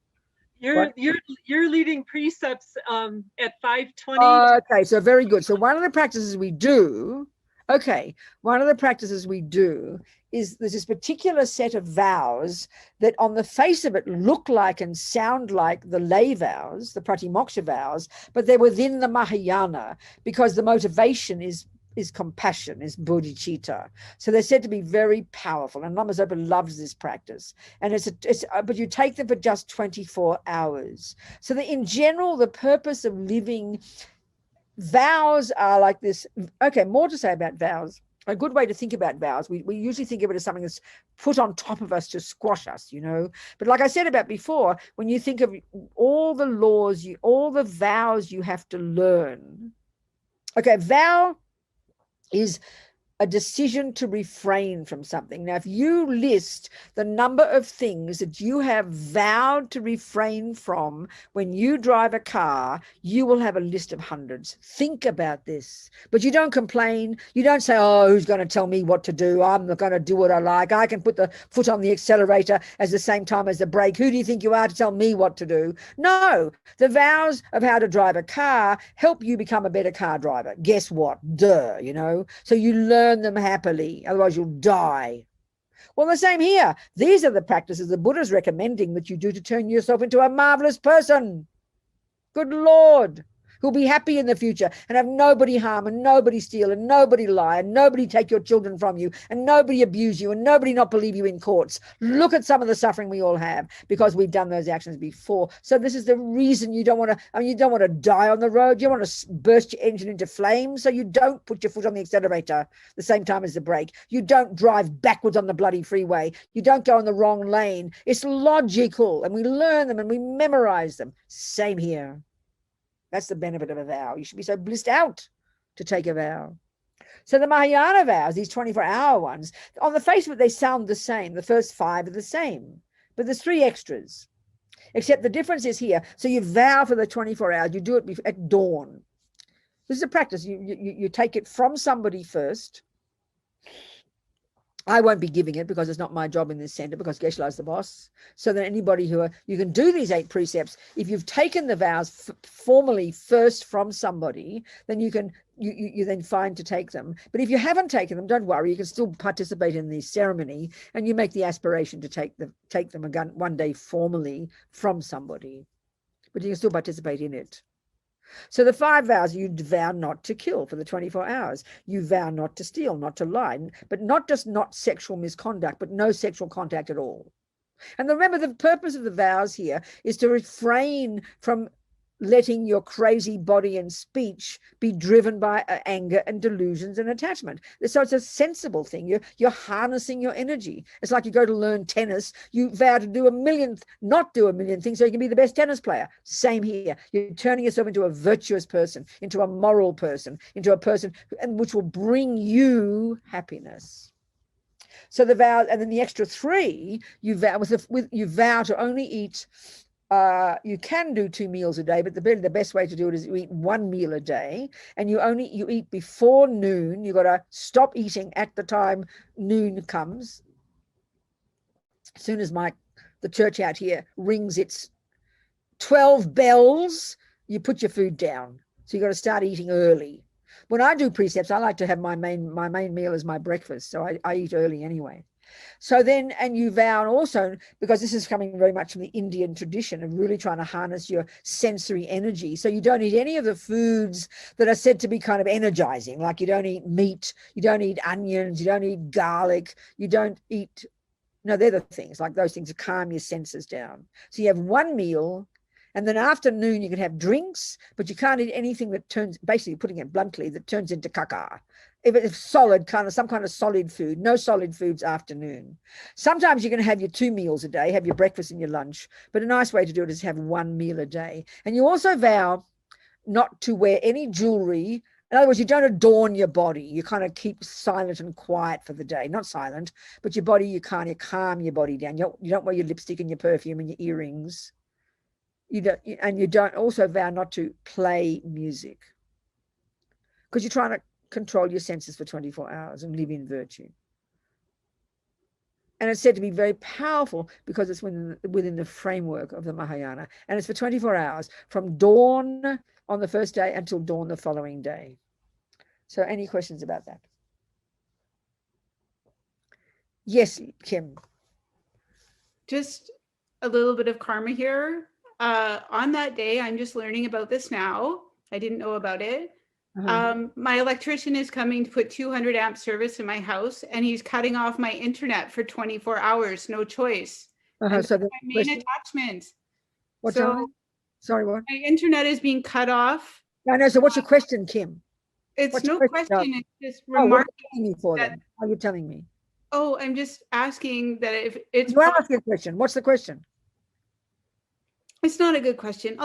You're leading precepts at 5:20. Okay, so very good. So one of the practices we do is there's this particular set of vows that on the face of it look like and sound like the lay vows, the pratimoksha vows, but they're within the Mahayana because the motivation is compassion, is bodhicitta. So they're said to be very powerful, and Lama Zopa loves this practice. And but you take them for just 24 hours. So that in general, the purpose of living vows are like this. Okay, more to say about vows. A good way to think about vows, we usually think of it as something that's put on top of us to squash us, you know. But like I said about before, when you think of all the laws, all the vows you have to learn. Okay, vow is a decision to refrain from something. Now, if you list the number of things that you have vowed to refrain from when you drive a car, you will have a list of hundreds. Think about this. But you don't complain. You don't say, oh, who's going to tell me what to do? I'm not going to do what I like. I can put the foot on the accelerator at the same time as the brake. Who do you think you are to tell me what to do? No, the vows of how to drive a car help you become a better car driver. Guess what? Duh, you know. So you learn them happily, otherwise you'll die. Well, the same here. These are the practices the Buddha's recommending that you do to turn yourself into a marvelous person. Good Lord. Who'll be happy in the future and have nobody harm and nobody steal and nobody lie and nobody take your children from you and nobody abuse you and nobody not believe you in courts. Look at some of the suffering we all have because we've done those actions before. So this is the reason you don't want to, you don't want to die on the road. You want to burst your engine into flames. So you don't put your foot on the accelerator the same time as the brake. You don't drive backwards on the bloody freeway. You don't go in the wrong lane. It's logical, and we learn them and we memorize them. Same here. That's the benefit of a vow. You should be so blissed out to take a vow. So the Mahayana vows, these 24-hour ones, on the face of it, they sound the same. The first 5 are the same, but there's 3 extras, except the difference is here. So you vow for the 24 hours. You do it at dawn. This is a practice. You take it from somebody first, I won't be giving it because it's not my job in this center, because Geshe-la is the boss. So that anybody you can do these 8 precepts. If you've taken the vows formally first from somebody, then you then find to take them. But if you haven't taken them, don't worry, you can still participate in the ceremony, and you make the aspiration to take them again one day formally from somebody. But you can still participate in it. So the 5 vows: you vow not to kill for the 24 hours. You vow not to steal, not to lie, but not just not sexual misconduct, but no sexual contact at all. And remember, the purpose of the vows here is to refrain from letting your crazy body and speech be driven by anger and delusions and attachment. So it's a sensible thing. You're harnessing your energy. It's like you go to learn tennis. You vow to not do a million things so you can be the best tennis player. Same here. You're turning yourself into a virtuous person, into a moral person, into a person which will bring you happiness. So the vow, and then the extra 3, you vow to only eat. You can do 2 meals a day, but the best way to do it is you eat 1 meal a day, and you eat before noon. You got to stop eating at the time noon comes. As soon as the church out here rings its 12 bells, you put your food down. So you got to start eating early. When I do precepts, I like to have my main meal as my breakfast, so I eat early anyway. So then, and you vow also, because this is coming very much from the Indian tradition of really trying to harness your sensory energy. So you don't eat any of the foods that are said to be kind of energizing, like you don't eat meat, you don't eat onions, you don't eat garlic, you don't eat, no, they're the things, like those things to calm your senses down. So you have 1 meal, and then afternoon you can have drinks, but you can't eat anything that turns, basically putting it bluntly, that turns into caca. If it's solid, some kind of solid food, no solid foods afternoon. Sometimes you can have your 2 meals a day, have your breakfast and your lunch, but a nice way to do it is have 1 meal a day. And you also vow not to wear any jewelry. In other words, you don't adorn your body. You kind of keep silent and quiet for the day. Not silent, but your body, you calm your body down. You don't wear your lipstick and your perfume and your earrings. You don't also vow not to play music, because you're trying to control your senses for 24 hours and live in virtue. And it's said to be very powerful because it's within the framework of the Mahayana. And it's for 24 hours, from dawn on the first day until dawn the following day. So any questions about that? Yes, Kim. Just a little bit of karma here. On that day, I'm just learning about this now. I didn't know about it. My electrician is coming to put 200 amp service in my house, and he's cutting off my internet for 24 hours. No choice. So my main attachment. What's so sorry, what? My internet is being cut off. I know. So what's your question, Kim? It's no question. It's just remarking. What are you telling me? Oh, I'm just asking that if it's. You ask a question. What's the question? It's not a good question.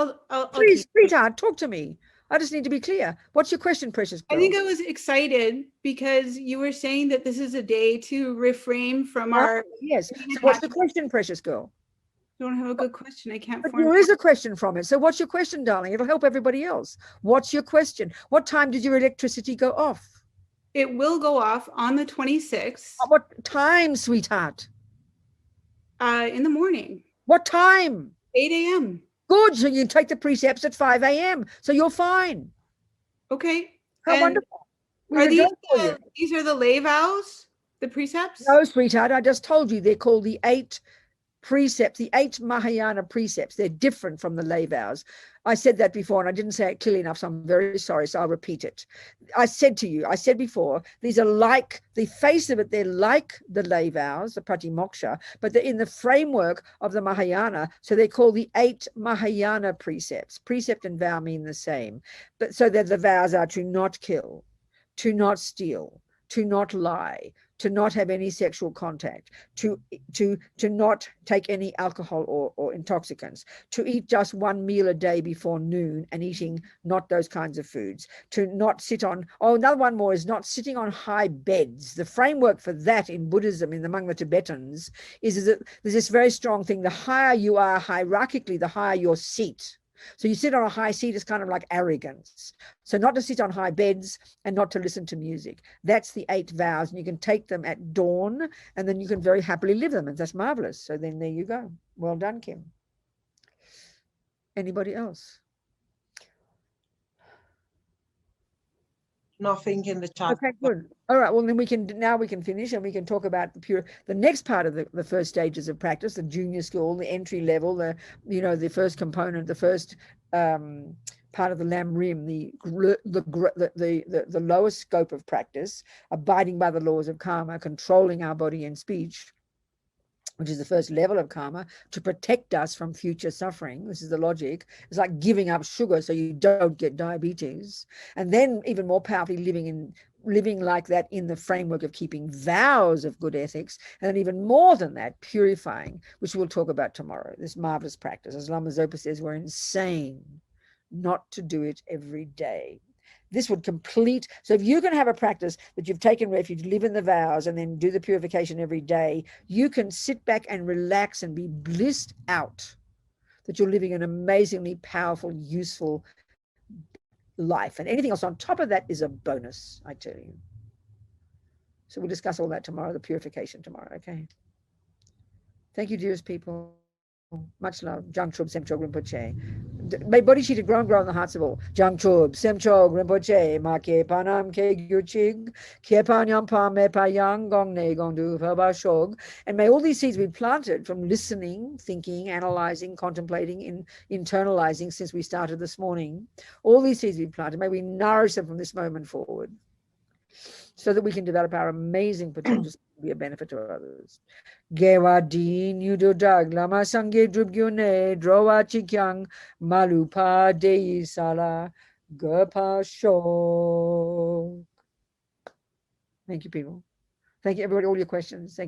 Please, sweetheart, talk to me. I just need to be clear. What's your question, precious girl? I think I was excited because you were saying that this is a day to refrain from our. Yes. So what's the question, precious girl? I don't have a good question. I can't. But there is a question from it. So what's your question, darling? It'll help everybody else. What's your question? What time did your electricity go off? It will go off on the 26th. At what time, sweetheart? In the morning. What time? 8 a.m. Good. So you take the precepts at 5 a.m. So you're fine. Okay. How wonderful. Are these are the lay vows, the precepts? No, sweetheart. I just told you they're called the 8 precepts, the 8 Mahayana precepts. They're different from the lay vows. I said that before and I didn't say it clearly enough, so I'm very sorry. So I'll repeat it. I said before, these are like, the face of it, they're like the lay vows, the pratimoksha, but they're in the framework of the Mahayana. So they're called the 8 Mahayana precepts. Precept and vow mean the same. But so that the vows are to not kill, to not steal, to not lie, to not have any sexual contact, to not take any alcohol or intoxicants, to eat just 1 meal a day before noon and eating not those kinds of foods, to not sit on, another one more is not sitting on high beds. The framework for that in Buddhism, among the Tibetans, is that there's this very strong thing. The higher you are hierarchically, the higher your seat. So you sit on a high seat is kind of like arrogance. So not to sit on high beds and not to listen to music. That's the 8 vows, and you can take them at dawn, and then you can very happily live them, and that's marvelous. So then there you go. Well done, Kim. Anybody else? Nothing in the chat. Okay, good. All right. Well, then we can finish, and we can talk about the next part of the first stages of practice, the junior school, the entry level, the first component, the first part of the Lam Rim, the lowest scope of practice, abiding by the laws of karma, controlling our body and speech, which is the first level of karma, to protect us from future suffering. This is the logic. It's like giving up sugar so you don't get diabetes. And then even more powerfully living like that in the framework of keeping vows of good ethics. And then even more than that, purifying, which we'll talk about tomorrow, this marvelous practice. As Lama Zopa says, we're insane not to do it every day. This would complete. So if you can have a practice that you've taken refuge, live in the vows, and then do the purification every day, you can sit back and relax and be blissed out that you're living an amazingly powerful, useful life. And anything else on top of that is a bonus, I tell you. So we'll discuss all that tomorrow, the purification tomorrow, okay? Thank you, dearest people. Much love. Jang Chub Semchog Rinpoche. May bodhicitta grow and grow in the hearts of all. Jang Chub Semchog Rinpoche. Ma ke panam ke gyurchig. Ke panyam pa me pa yang gong ne gong du ba shog. And may all these seeds be planted from listening, thinking, analyzing, contemplating, internalizing since we started this morning. All these seeds be planted. May we nourish them from this moment forward, so that we can develop our amazing potential to be a benefit to others. Gewa din yudodag lama sange drubgyune drowa chikyang malupa dei sala gapa shok. Thank you, people. Thank you, everybody, all your questions. Thank you.